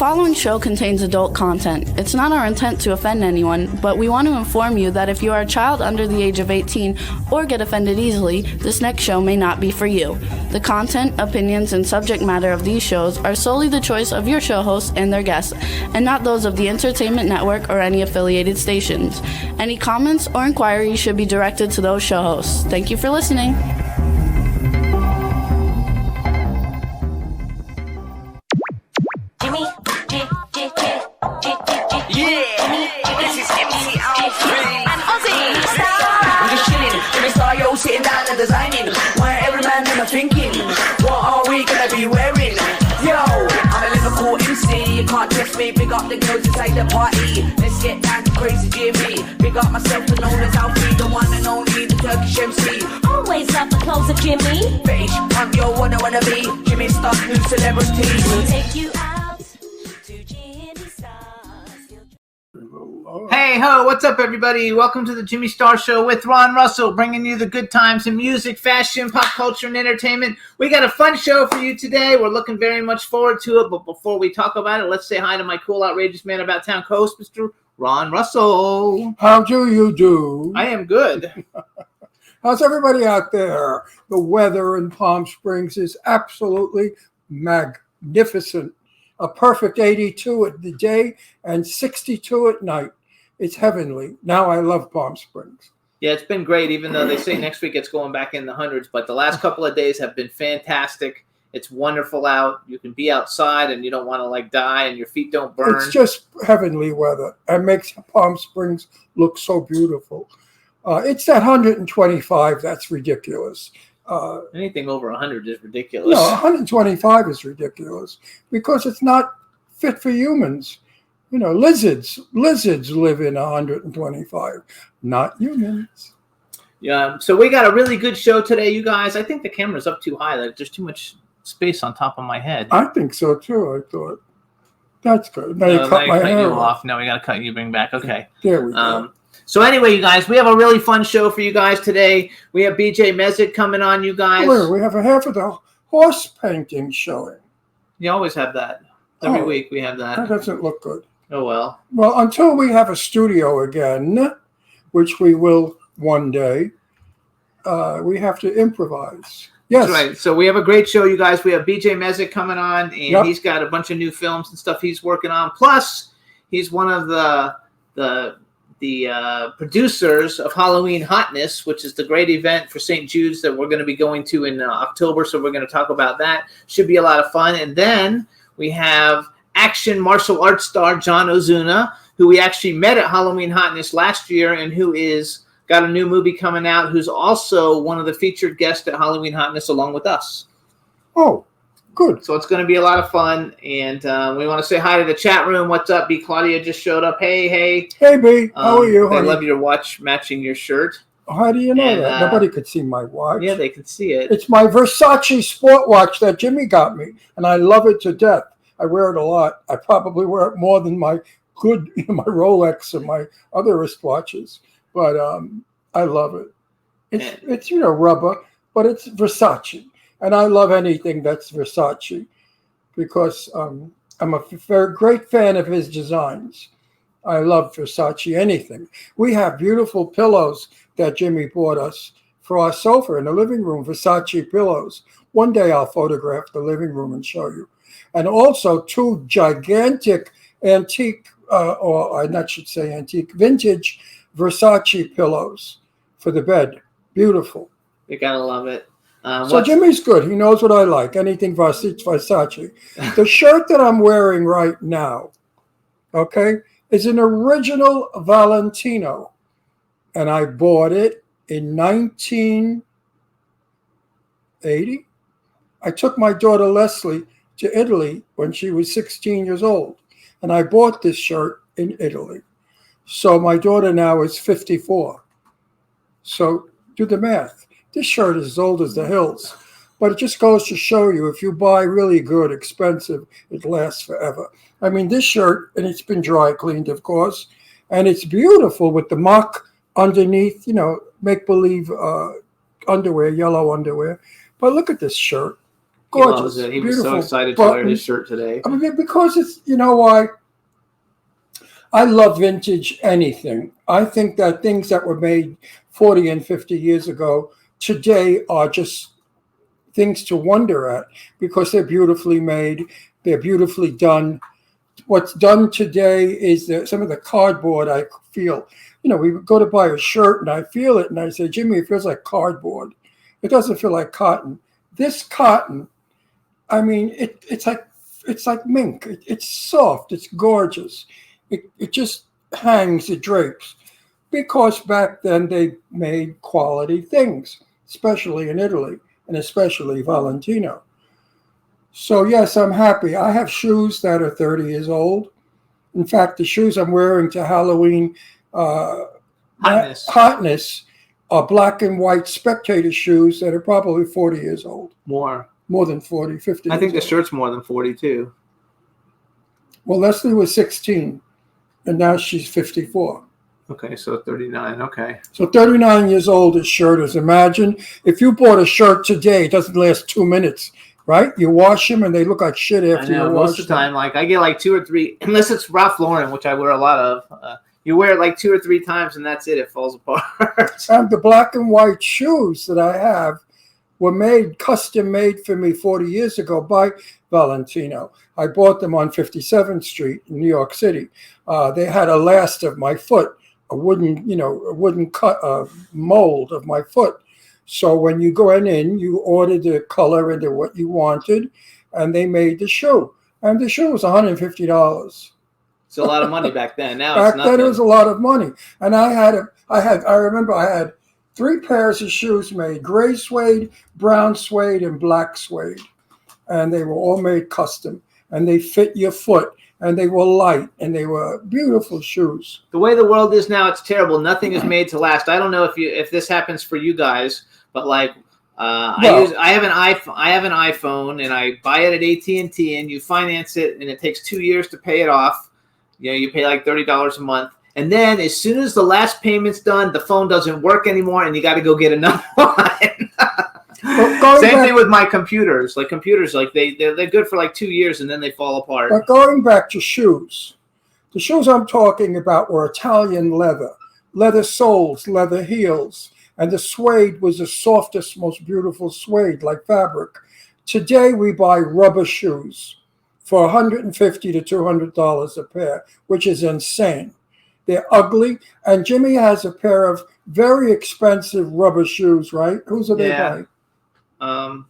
following show contains adult content. It's not our intent to offend anyone, but we want to inform you that if you are a child under the age of 18 or get offended easily, this next show may not be for you. The content, opinions, and subject matter of these shows are solely the choice of your show hosts and their guests, and not those of the Entertainment Network or any affiliated stations. Any comments or inquiries should be directed to those show hosts. Thank you for listening. Sitting down and designing, why every man in my thinking, what are we gonna be wearing? Yo, I'm a Liverpool MC, you can't test me, big up the girls inside the party, let's get down to crazy Jimmy, big up myself and known as Alfie, the one and only, the Turkish MC. Always love the clothes of Jimmy. Bitch, I'm your wanna be, Jimmy Star, new celebrity. We'll take you out to Jimmy Star. Hey ho, what's up everybody? Welcome to the Jimmy Star Show with Ron Russell, bringing you the good times in music, fashion, pop culture, and entertainment. We got a fun show for you today. We're looking very much forward to it, but before we talk about it, let's say hi to my cool, outrageous man about town co-host, Mr. Ron Russell. How do you do? I am good. How's everybody out there? The weather in Palm Springs is absolutely magnificent. A perfect 82 at the day and 62 at night. It's heavenly. Now I love Palm Springs. Yeah, it's been great, even though they say next week it's going back in the hundreds. But the last couple of days have been fantastic. It's wonderful out. You can be outside and you don't want to die and your feet don't burn. It's just heavenly weather and makes Palm Springs look so beautiful. It's that 125 that's ridiculous. Anything over 100 is ridiculous. No, 125 is ridiculous because it's not fit for humans. You know, lizards live in 125, not humans. Yeah, so we got a really good show today, you guys. I think the camera's up too high. There's too much space on top of my head. I think so too. I thought that's good. Now you cut my hair off. Now we got to cut you back. Okay. There we go. So anyway, you guys, we have a really fun show for you guys today. We have BJ Mezek coming on, you guys. We have a half of the horse painting showing. You always have that. Every week we have that. That doesn't look good. Oh, well. Well, until we have a studio again, which we will one day, we have to improvise. Yes. That's right. So we have a great show, you guys. We have BJ Mezek coming on, and he's got a bunch of new films and stuff he's working on. Plus, he's one of the producers of Halloween Hotness, which is the great event for St. Jude's that we're going to be going to in October. So we're going to talk about that. Should be a lot of fun. And then we have action martial arts star John Ozuna, who we actually met at Halloween Hotness last year and who is got a new movie coming out, who's also one of the featured guests at Halloween Hotness along with us. Oh, good. So it's going to be a lot of fun, and we want to say hi to the chat room. What's up? B. Claudia just showed up. Hey. Hey, B. How are you, I honey? love your watch matching your shirt. How do you know that? Nobody could see my watch. Yeah, they can see it. It's my Versace sport watch that Jimmy got me, and I love it to death. I wear it a lot. I probably wear it more than my Rolex and my other wristwatches, but I love it. It's rubber, but it's Versace. And I love anything that's Versace because I'm a very great fan of his designs. I love Versace, anything. We have beautiful pillows that Jimmy bought us for our sofa in the living room, Versace pillows. One day I'll photograph the living room and show you. And also 2 gigantic antique, vintage Versace pillows for the bed. Beautiful. You gotta love it. So Jimmy's good. He knows what I like. Anything Versace. The shirt that I'm wearing right now, is an original Valentino. And I bought it in 1980. I took my daughter Leslie to Italy when she was 16 years old. And I bought this shirt in Italy. So my daughter now is 54. So do the math. This shirt is as old as the hills. But it just goes to show you, if you buy really good, expensive, it lasts forever. I mean, this shirt, and it's been dry cleaned, of course, and it's beautiful with the mock underneath, make-believe underwear, yellow underwear. But look at this shirt. Gorgeous. He loves it. He was Beautiful so excited to button. wear his shirt today. I mean, because it's, you know why? I love vintage anything. I think that things that were made 40 and 50 years ago today are just things to wonder at because they're beautifully made, they're beautifully done. What's done today is some of the cardboard I feel. You know, we go to buy a shirt and I feel it and I say, Jimmy, it feels like cardboard. It doesn't feel like cotton. This cotton, I mean, it's like mink. It's soft. It's gorgeous. It just hangs, it drapes. Because back then they made quality things, especially in Italy and especially Valentino. So yes, I'm happy. I have shoes that are 30 years old. In fact, the shoes I'm wearing to Halloween hotness are black and white spectator shoes that are probably 40 years old. More than 40, 50 I think the years old. shirt's more than 42. Well, Leslie was 16, and now she's 54. Okay, so 39. Okay. So 39 years old, his shirt is. Imagine if you bought a shirt today, it doesn't last 2 minutes, right? You wash them and they look like shit after you wash them. Most of the time, like I get like 2 or 3, unless it's Ralph Lauren, which I wear a lot of. You wear it like 2 or 3 times and that's it. It falls apart. And the black and white shoes that I have were custom made for me 40 years ago by Valentino. I bought them on 57th Street in New York City. They had a last of my foot, a wooden cut mold of my foot. So when you go in, you order the color into what you wanted, and they made the shoe. And the shoe was $150. It's a lot of money back then. Now back it's nothing. then it was a lot of money. And I remember I had 3 pairs of shoes made: gray suede, brown suede, and black suede. And they were all made custom. And they fit your foot. And they were light. And they were beautiful shoes. The way the world is now, it's terrible. Nothing is made to last. I don't know if this happens for you guys, but like I have an iPhone and I buy it at AT&T and you finance it and it takes 2 years to pay it off. You know, you pay like $30 a month. And then as soon as the last payment's done, the phone doesn't work anymore and you got to go get another one. Same thing with my computers. Like computers, like they're good for like 2 years and then they fall apart. But going back to shoes, the shoes I'm talking about were Italian leather soles, leather heels, and the suede was the softest, most beautiful suede, like fabric. Today we buy rubber shoes for $150 to $200 a pair, which is insane. They're ugly, and Jimmy has a pair of very expensive rubber shoes, right? Whose are they by? I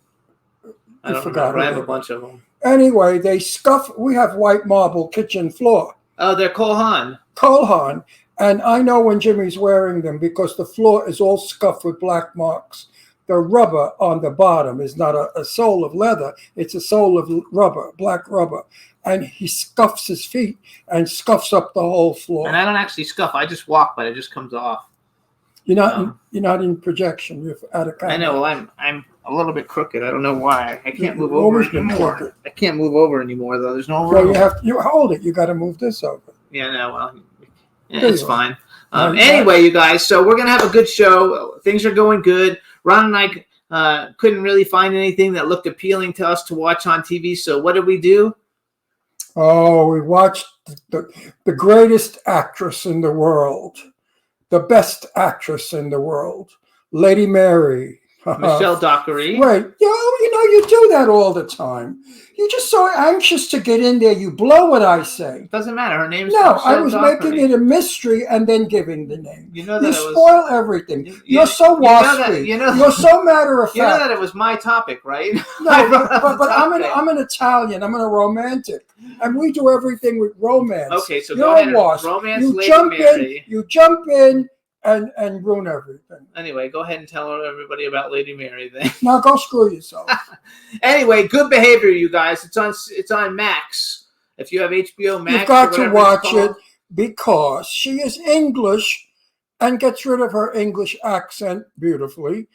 don't remember. I have a bunch of them. Anyway, they scuff. We have white marble kitchen floor. Oh, they're Cole Haan. Cole Haan. And I know when Jimmy's wearing them because the floor is all scuffed with black marks. The rubber on the bottom is not a sole of leather. It's a sole of rubber, black rubber. And he scuffs his feet and scuffs up the whole floor. And I don't actually scuff. I just walk, but it just comes off. You're not in projection. You're out of camera. I know. Well, I'm a little bit crooked. I don't know why. I can't move over anymore. I can't move over anymore, though. There's no room. Well, you hold it. You got to move this over. Yeah, no, well, it's fine. Anyway, you guys, so we're going to have a good show. Things are going good. Ron and I couldn't really find anything that looked appealing to us to watch on TV. So what did we do? Oh, we watched the greatest actress in the world, the best actress in the world, Lady Mary. Michelle Dockery. Right. You do that all the time. You're just so anxious to get in there. You blow what I say. It doesn't matter. Her name's No, Michelle I was Dockery. making it a mystery and then giving the name. You know that you spoil everything. You're so waspy. You're so matter of fact. You know that it was my topic, right? No, but I'm an Italian. I'm a romantic. And we do everything with romance. Okay, so go ahead and romance Lady Mary. You jump in and ruin everything. Anyway, go ahead and tell everybody about Lady Mary then. Now go screw yourself. Anyway, Good Behavior, you guys. It's on Max. If you have HBO Max, you've got to watch it because she is English and gets rid of her English accent beautifully.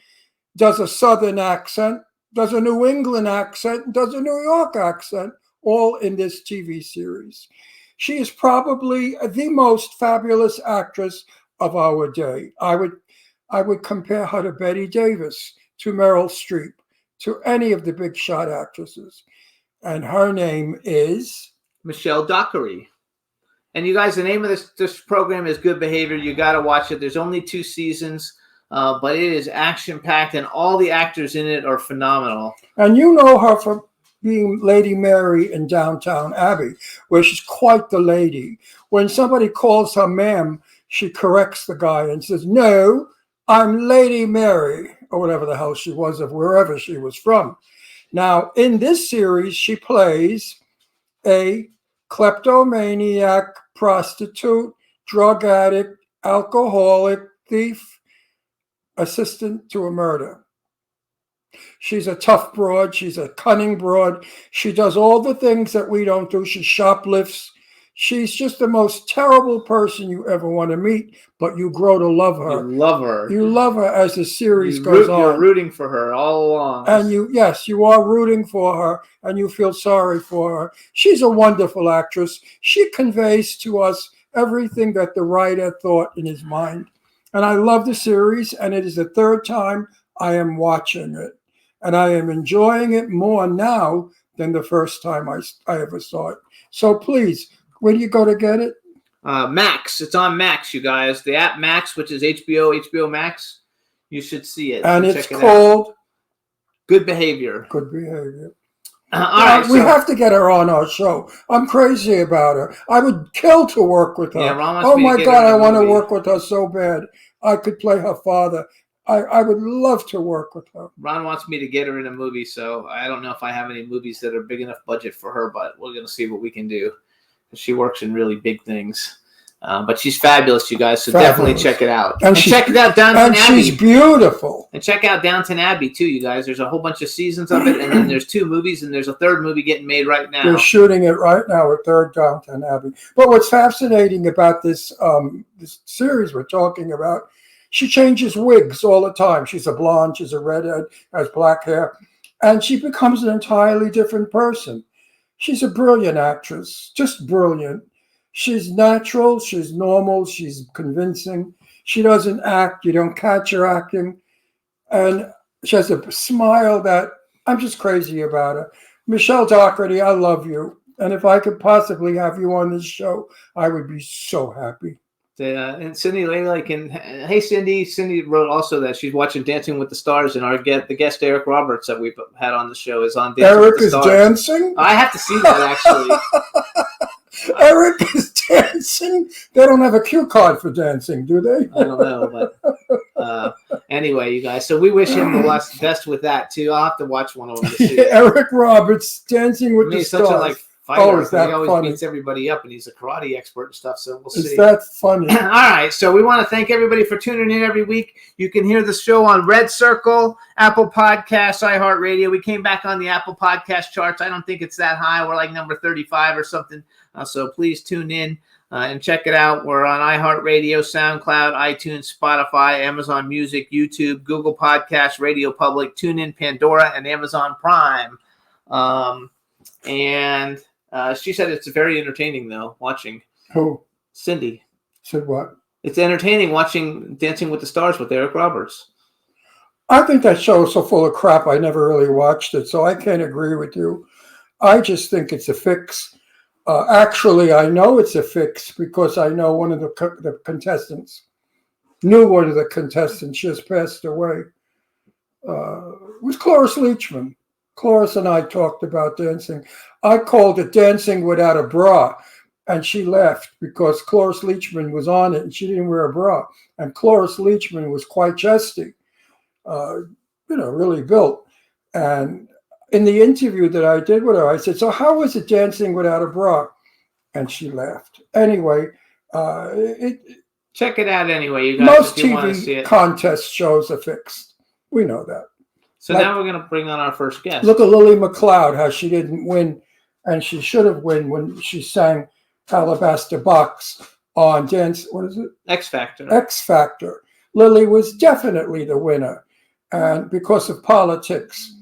Does a Southern accent, does a New England accent, does a New York accent, all in this TV series. She is probably the most fabulous actress of our day. I would compare her to Bette Davis, to Meryl Streep, to any of the big shot actresses. And her name is Michelle Dockery. And you guys, the name of this program is Good Behavior. You got to watch it. There's only 2 seasons, but it is action-packed, and all the actors in it are phenomenal. And you know her from being Lady Mary in Downton Abbey, where she's quite the lady. When somebody calls her ma'am, she corrects the guy and says, "No, I'm Lady Mary," or whatever the hell she was, of wherever she was from. Now, in this series, she plays a kleptomaniac, prostitute, drug addict, alcoholic, thief, assistant to a murder. She's a tough broad. She's a cunning broad. She does all the things that we don't do. She shoplifts. She's just the most terrible person you ever want to meet, but you grow to love her. You love her. You love her as the series goes on. You're rooting for her all along. And you are rooting for her, and you feel sorry for her. She's a wonderful actress. She conveys to us everything that the writer thought in his mind. And I love the series, and it is the 3rd time I am watching it. And I am enjoying it more now than the first time I ever saw it. So please, where do you go to get it? Max. It's on Max, you guys. The app Max, which is HBO Max. You should see it. And it's called Good Behavior. Good Behavior. All right, we have to get her on our show. I'm crazy about her. I would kill to work with her. Yeah, Ron oh my God, I want to work with her so bad. I could play her father. I would love to work with her. Ron wants me to get her in a movie, so I don't know if I have any movies that are big enough budget for her, but we're going to see what we can do. She works in really big things. But she's fabulous, you guys, so definitely check it out. And check it out, Downton Abbey. And she's beautiful. And check out Downton Abbey, too, you guys. There's a whole bunch of seasons of it, and then there's 2 movies, and there's a 3rd movie getting made right now. They're shooting it right now at 3rd Downton Abbey. But what's fascinating about this series we're talking about, she changes wigs all the time. She's a blonde, she's a redhead, has black hair, and she becomes an entirely different person. She's a brilliant actress, just brilliant. She's natural, she's normal, she's convincing. She doesn't act, you don't catch her acting. And she has a smile that I'm just crazy about her. Michelle Dockery, I love you. And if I could possibly have you on this show, I would be so happy. And Cindy, hey Cindy. Cindy wrote also that she's watching Dancing with the Stars, and the guest Eric Roberts that we've had on the show is on Dancing with the Stars. Eric is dancing? I have to see that actually. Eric is dancing? They don't have a cue card for dancing, do they? I don't know, but anyway, you guys. So we wish him the best with that too. I'll have to watch one of them to see. Eric Roberts, Dancing with the Stars. Such a fighter. Is that he always funny? Beats everybody up, and he's a karate expert and stuff. So we'll see. Is that funny? All right. So we want to thank everybody for tuning in every week. You can hear the show on Red Circle, Apple Podcasts, iHeartRadio. We came back on the Apple Podcast charts. I don't think it's that high. We're like number 35 or something. So please tune in and check it out. We're on iHeartRadio, SoundCloud, iTunes, Spotify, Amazon Music, YouTube, Google Podcasts, Radio Public, TuneIn, Pandora, and Amazon Prime. And she said it's very entertaining, though, watching. Who? Cindy. Said what? It's entertaining watching Dancing with the Stars with Eric Roberts. I think that show is so full of crap, I never really watched it, so I can't agree with you. I just think it's a fix. Actually, I know it's a fix because I know one of the contestants. Knew one of the contestants just passed away. It was Cloris Leachman. Cloris and I talked about dancing. I called it Dancing Without a Bra, and she laughed because Cloris Leachman was on it and she didn't wear a bra. And Cloris Leachman was quite chesty, really built. And in the interview that I did with her, I said, "So how was it dancing without a bra?" And she laughed. Anyway, check it out anyway, you guys. Most if you want to see TV it. contest shows are fixed. We know that. So now we're going to bring on our first guest. Look at Lily McLeod, how she didn't win, and she should have won when she sang Alabaster Box on X Factor. X Factor. Lily was definitely the winner, and because of politics.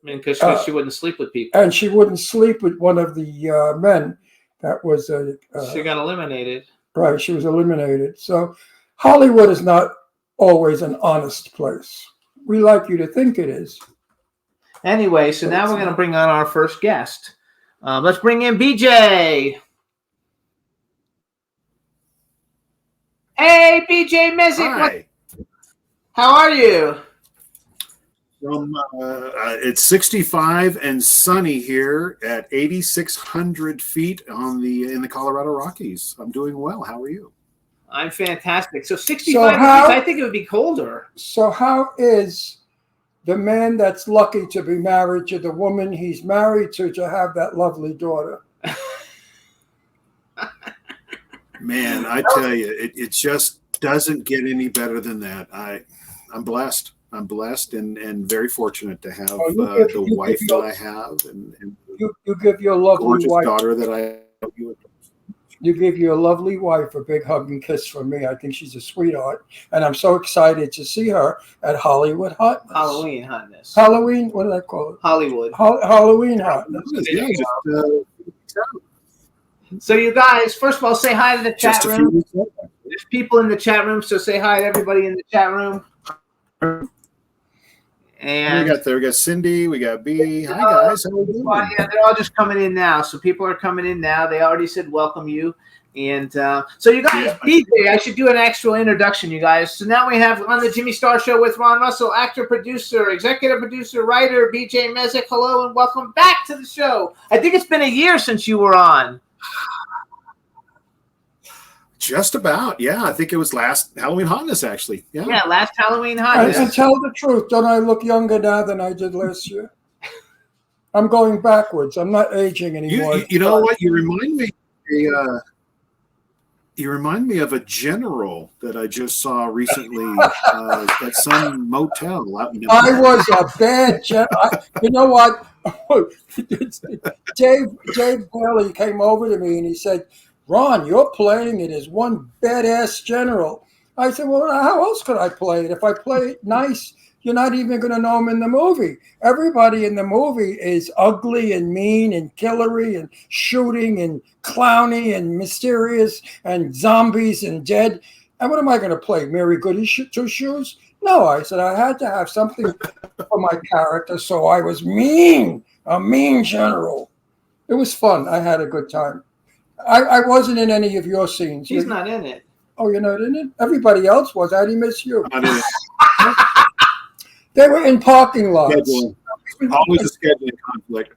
Because she wouldn't sleep with people. And she wouldn't sleep with one of the men that was... she got eliminated. Right, she was eliminated. So Hollywood is not always an honest place. We like you to think it is. Anyway, so now we're going to bring on our first guest. Let's bring in BJ. Hey, BJ Mezek. How are you? It's 65 and sunny here at 8,600 feet in the Colorado Rockies. I'm doing well. How are you? I'm fantastic. So 65 degrees, I think it would be colder. So how is the man that's lucky to be married to the woman he's married to have that lovely daughter? Man, I tell you, it just doesn't get any better than that. I'm blessed. I'm blessed and very fortunate to have the wife that I have and you give your lovely gorgeous wife, daughter that I have. You give your lovely wife a big hug and kiss from me. I think she's a sweetheart, and I'm so excited to see her at Hollywood Hotness. Halloween Hotness. Halloween, what did I call it? Hollywood. Halloween Hotness. So you guys, first of all, say hi to the chat room. There's people in the chat room, so say hi to everybody in the chat room. And we got Cindy, we got B. Hi guys, how are you doing? Yeah, they're all just coming in now. So people are coming in now. They already said welcome you. And so you guys, BJ, I should do an actual introduction, you guys. So now we have on the Jimmy Star Show with Ron Russell, actor, producer, executive producer, writer, BJ Mezek. Hello and welcome back to the show. I think it's been a year since you were on. Just about, yeah. I think it was last Halloween Hotness, actually. Yeah, last Halloween Hotness. And tell the truth, don't I look younger now than I did last year? I'm going backwards. I'm not aging anymore. You know what? You remind me of a general that I just saw recently at some motel out in I was a bad general. You know what? Dave Bailey came over to me and he said, Ron, you're playing it as one badass general. I said, well, how else could I play it? If I play it nice, you're not even going to know him in the movie. Everybody in the movie is ugly and mean and killery and shooting and clowny and mysterious and zombies and dead. And what am I going to play? Mary Goody Two Shoes? No, I said I had to have something for my character, so I was mean, a mean general. It was fun. I had a good time. I wasn't in any of your scenes. He's not in it. Oh, you're not in it? Everybody else was. I didn't miss you. They were in parking lots. Always a scheduling conflict.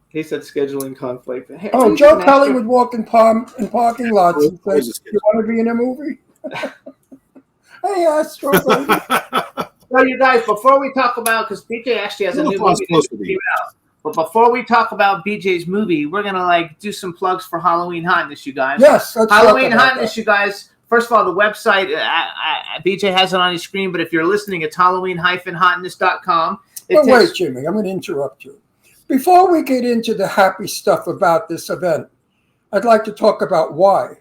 He said scheduling conflict. Hey, Joe Kelly would walk in parking lots and say, you want to be in a movie? Hey, Astro. So you guys, before we talk about, because BJ actually has a new movie that came out. But before we talk about BJ's movie, we're gonna do some plugs for Halloween Hotness, you guys. Yes, Halloween Hotness, you guys. First of all, the website, BJ has it on his screen, but if you're listening, it's Halloween-hotness.com. Wait, Jimmy, I'm going to interrupt you. Before we get into the happy stuff about this event, I'd like to talk about why.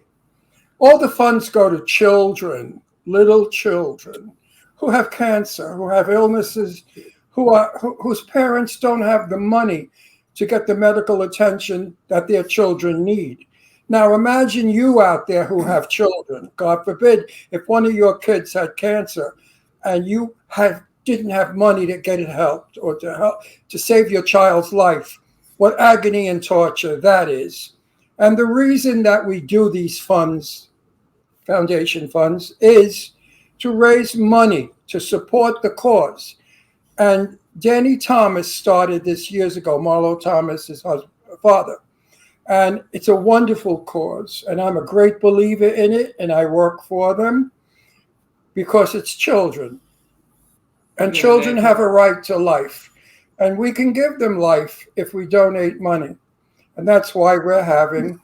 All the funds go to children, little children, who have cancer, who have illnesses, whose parents don't have the money to get the medical attention that their children need. Now imagine you out there who have children. God forbid if one of your kids had cancer and you didn't have money to get it helped or to save your child's life. What agony and torture that is. And the reason that we do these funds, foundation funds, is to raise money to support the cause. And Danny Thomas started this years ago, Marlo Thomas, his father. And it's a wonderful cause. And I'm a great believer in it. And I work for them because it's children. And children have a right to life. And we can give them life if we donate money. And that's why we're having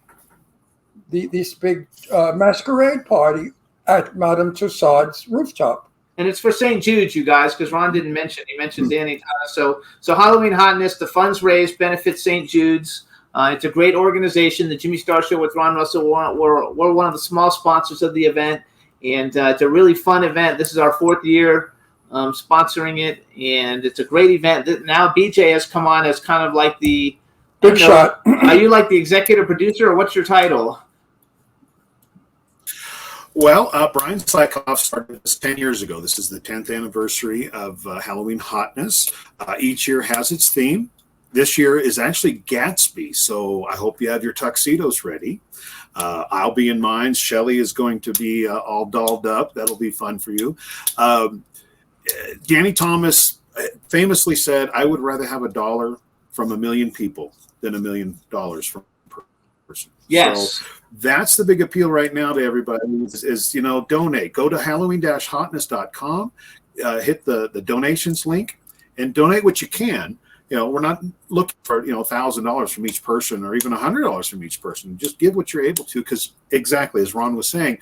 this big masquerade party at Madame Tussauds rooftop. And it's for St. Jude's, you guys, because Ron didn't mention. He mentioned Danny Thomas. So Halloween Hotness, the funds raised benefit St. Jude's. It's a great organization. The Jimmy Star Show with Ron Russell, we're one of the small sponsors of the event. And it's a really fun event. This is our 4th year sponsoring it. And it's a great event. Now BJ has come on as kind of like the big shot. Are you like the executive producer or what's your title? Well, Brian Sykoff started this 10 years ago. This is the 10th anniversary of Halloween Hotness. Each year has its theme. This year is actually Gatsby, so I hope you have your tuxedos ready. I'll be in mine. Shelley is going to be all dolled up. That'll be fun for you. Danny Thomas famously said, I would rather have $1 from 1 million people than $1 million from a person. Yes. So that's the big appeal right now to everybody is donate. Go to halloween-hotness.com, hit the donations link, and donate what you can. We're not looking for, $1,000 from each person or even $100 from each person. Just give what you're able to, because exactly as Ron was saying,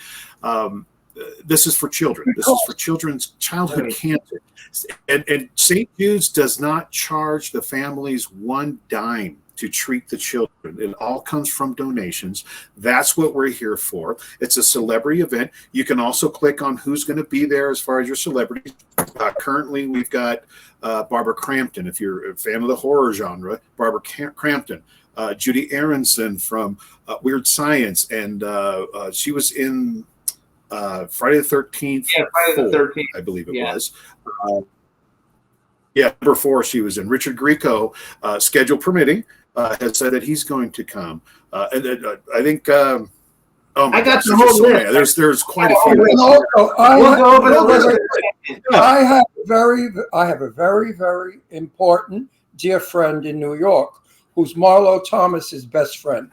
this is for children. This is for children's childhood cancer. And St. Jude's does not charge the families one dime to treat the children. It all comes from donations. That's what we're here for. It's a celebrity event. You can also click on who's going to be there as far as your celebrities. Currently, we've got Barbara Crampton. If you're a fan of the horror genre, Barbara Crampton. Judy Aronson from Weird Science. And she was in Friday the 13th. Yeah, Friday the 13th. I believe it was. Number 4, she was in. Richard Grieco, schedule permitting, has said that he's going to come. And I think. I got the whole list. There's quite a few. I have a very, very important dear friend in New York who's Marlo Thomas's best friend,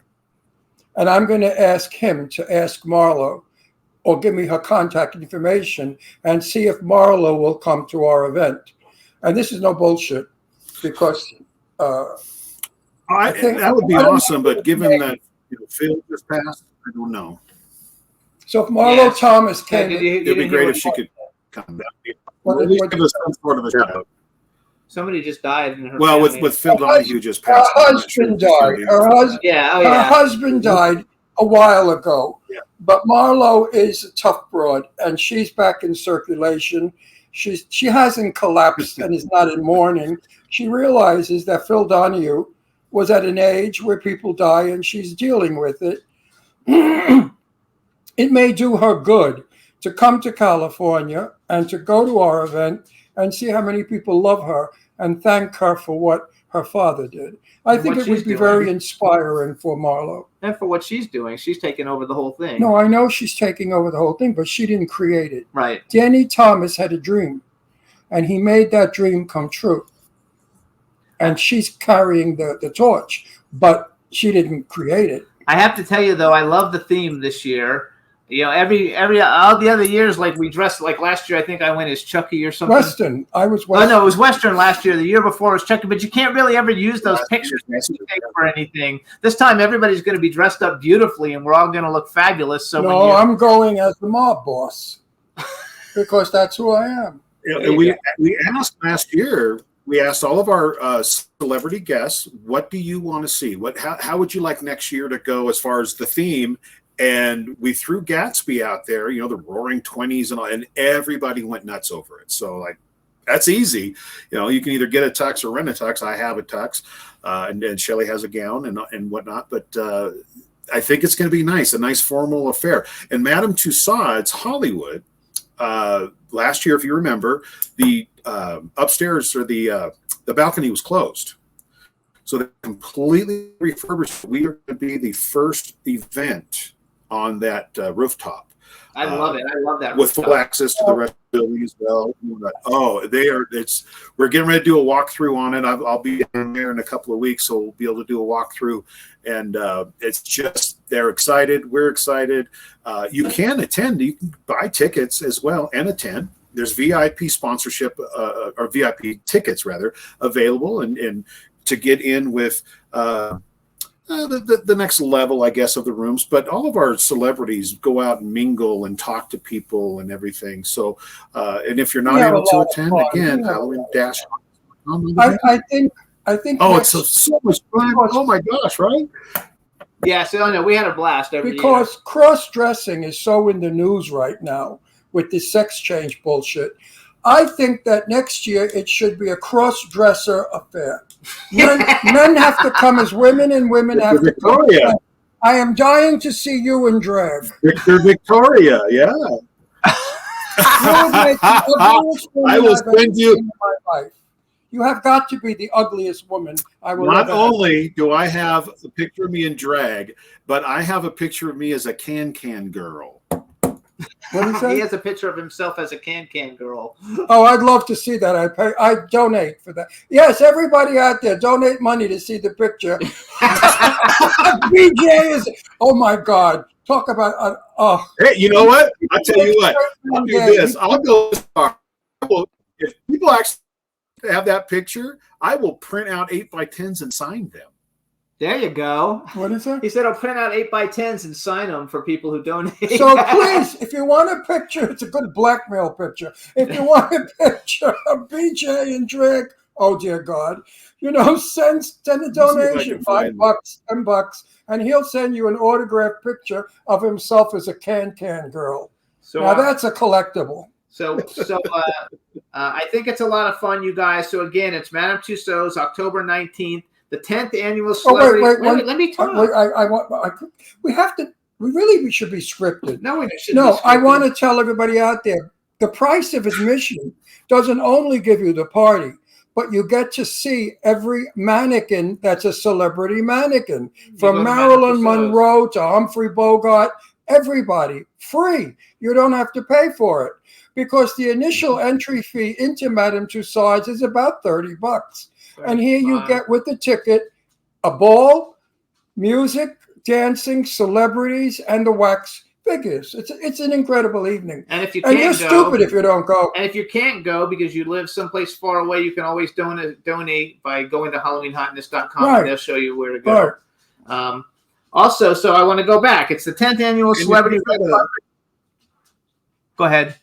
and I'm going to ask him to ask Marlo, or give me her contact information, and see if Marlo will come to our event. And this is no bullshit, because I think that would be awesome. But given that Phil just passed, I don't know. So if Marlo Thomas came, it'd be great if she could come back. At least give us some sort of a shout. Somebody just died in her family. with Phil Donahue just passed. Her husband died. Her husband died a while ago. Yeah. But Marlo is a tough broad, and she's back in circulation. She hasn't collapsed and is not in mourning. She realizes that Phil Donahue was at an age where people die, and she's dealing with it. It may do her good to come to California and to go to our event and see how many people love her and thank her for what her father did. I think it would be very inspiring for Marlo. And for what she's doing. She's taking over the whole thing. No, I know she's taking over the whole thing, but she didn't create it. Right. Danny Thomas had a dream, and he made that dream come true. And she's carrying the torch, but she didn't create it. I have to tell you, though, I love the theme this year. Every all the other years, like we dressed, like last year, I think I went as Chucky or something. Western. I was Western. Oh, no, it was Western last year. The year before was Chucky, but you can't really ever use those pictures to take for anything. This time, everybody's going to be dressed up beautifully, and we're all going to look fabulous. So no, I'm going as the mob boss because that's who I am. We asked last year. We asked all of our celebrity guests, what do you want to see? How would you like next year to go as far as the theme? And we threw Gatsby out there, the Roaring 20s and all, and everybody went nuts over it. So that's easy. You can either get a tux or rent a tux. I have a tux, and Shelley has a gown and whatnot. But I think it's going to be nice, a nice formal affair. And Madame Tussauds, Hollywood, last year, if you remember, the upstairs or the balcony was closed. So they completely refurbished. We are going to be the first event on that rooftop. I love it. I love that. With full access to the rest of the building as well. Oh, we're getting ready to do a walkthrough on it. I'll be down there in a couple of weeks, so we'll be able to do a walkthrough. And it's just, they're excited. We're excited. You can attend. You can buy tickets as well and attend. There's VIP sponsorship or VIP tickets rather available, and to get in with the next level, I guess, of the rooms. But all of our celebrities go out and mingle and talk to people and everything. So, and if you're not able to attend, again, Halloween Dash. I think. Oh, it's so much fun! Oh my gosh, right? Yeah, so no, we had a blast because cross-dressing is so in the news right now with this sex change bullshit. I think that next year it should be a cross-dresser affair. Men have to come as women, and women have to come as men. I am dying to see you in drag. Victor Victoria, yeah. I will send you. In my life. You have got to be the ugliest woman I will Not ever only do I have a picture of me in drag, but I have a picture of me as a can girl. What is that? He has a picture of himself as a can girl. Oh, I'd love to see that. I donate for that. Yes, everybody out there, donate money to see the picture. BJ is. Oh my God! Talk about. Hey, you know what? I'll tell you what. I'll do this. I'll go as far. If people actually have that picture, I will print out 8x10s and sign them. There you go. What is that? He said I'll print out 8x10s and sign them for people who donate. So please, if you want a picture, it's a good blackmail picture. If you want a picture of BJ and drag, oh dear God, send a donation, $5, $10, and he'll send you an autographed picture of himself as a can girl. So now that's a collectible. So I think it's a lot of fun, you guys. So again, it's Madame Tussauds, October 19th, the 10th annual celebrity. Wait, let me talk. We really should be scripted. No, I want to tell everybody out there, the price of admission doesn't only give you the party, but you get to see every mannequin that's a celebrity mannequin, from Marilyn Monroe to Humphrey Bogart, everybody, free. You don't have to pay for it, because the initial entry fee into Madame Tussauds is about $30. And here you get with the ticket a ball, music, dancing, celebrities, and the wax figures. It's an incredible evening. And if you can't you're stupid if you don't go. And if you can't go because you live someplace far away, you can always donate by going to HalloweenHotness.com, and they'll show you where to go. Right. Also, so I want to go back. It's the 10th annual Celebrity. Go ahead.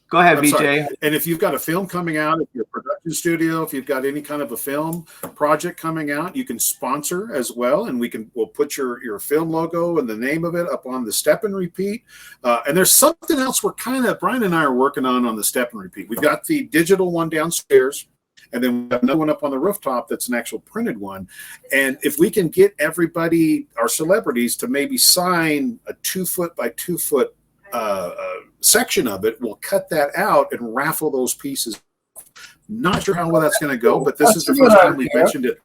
Go ahead, BJ. Sorry. And if you've got a film coming out, if you're a production studio, if you've got any kind of a film project coming out, you can sponsor as well, and we'll put your film logo and the name of it up on the Step and Repeat. And there's something else Brian and I are working on the Step and Repeat. We've got the digital one downstairs, and then we have another one up on the rooftop that's an actual printed one. And if we can get everybody, our celebrities, to maybe sign a 2-foot by 2-foot section of it, we'll cut that out and raffle those pieces. Not sure how well that's going to go, but this is the first time we've mentioned it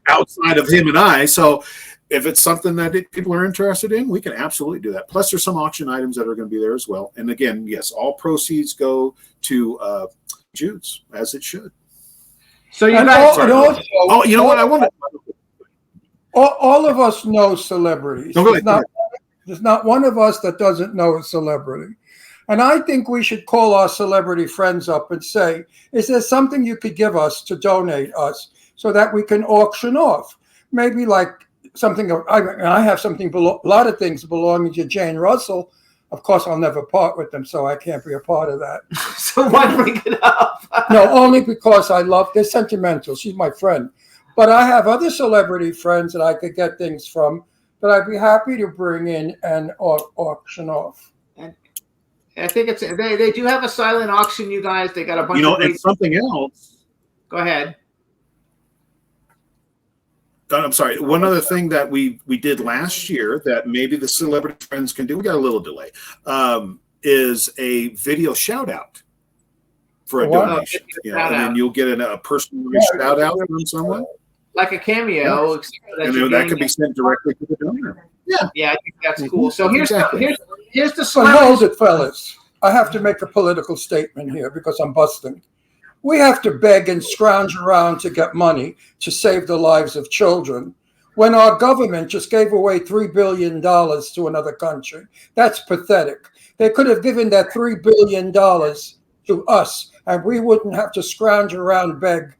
outside of him and I. So if it's something that people are interested in, we can absolutely do that. Plus, there's some auction items that are going to be there as well. And again, yes, all proceeds go to Jude's, as it should. So you guys, you know what? I want to. All of us know celebrities. There's not one of us that doesn't know a celebrity. And I think we should call our celebrity friends up and say, is there something you could give us to donate us so that we can auction off? Maybe like something, I have something, a lot of things belonging to Jane Russell. Of course, I'll never part with them, so I can't be a part of that. So why bring it up? No, only because they're sentimental. She's my friend. But I have other celebrity friends that I could get things from that I'd be happy to bring in and auction off. And I think they do have a silent auction, you guys. They got a bunch of and something else. Go ahead. I'm sorry. One other thing that we did last year that maybe the celebrity friends can do, we got a little delay, is a video shout out for a donation. And then you'll get a personal shout out from someone. Like a cameo, and then that could be sent directly to the donor. Yeah, I think that's cool. So here's the So hold it, fellas. I have to make a political statement here because I'm busting. We have to beg and scrounge around to get money to save the lives of children when our government just gave away $3 billion to another country. That's pathetic. They could have given that $3 billion to us, and we wouldn't have to scrounge around, beg,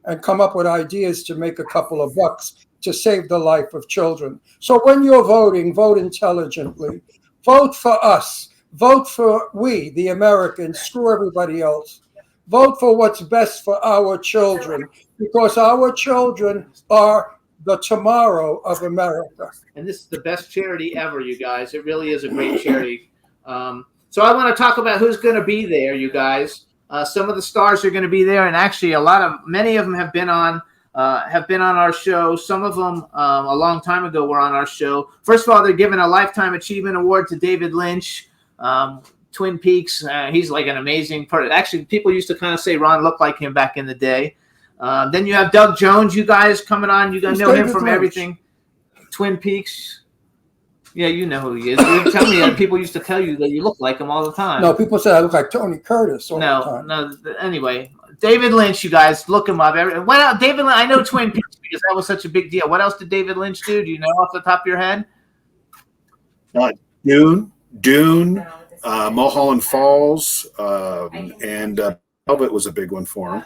and come up with ideas to make a couple of bucks to save the life of children. So when you're voting, vote intelligently. Vote for us. Vote for we, the Americans. Screw everybody else. Vote for what's best for our children, because our children are the tomorrow of America. And this is the best charity ever, you guys. It really is a great charity. So I want to talk about who's going to be there, you guys. Some of the stars are going to be there, and actually many of them have been on have been on our show. Some of them a long time ago were on our show. First of all, they're giving a Lifetime Achievement Award to David Lynch. Twin Peaks, he's like an amazing person. Actually, people used to kind of say Ron looked like him back in the day. Then you have Doug Jones, you guys coming on. You guys know him from everything. Twin Peaks. Yeah, you know who he is. You tell me that people used to tell you that you look like him all the time. No, people say I look like Tony Curtis all the time. No. Anyway, David Lynch, you guys look him up. What else? David Lynch, I know Twin Peaks because that was such a big deal. What else did David Lynch do? Do you know off the top of your head? Dune, Mulholland Falls, and Velvet was a big one for him.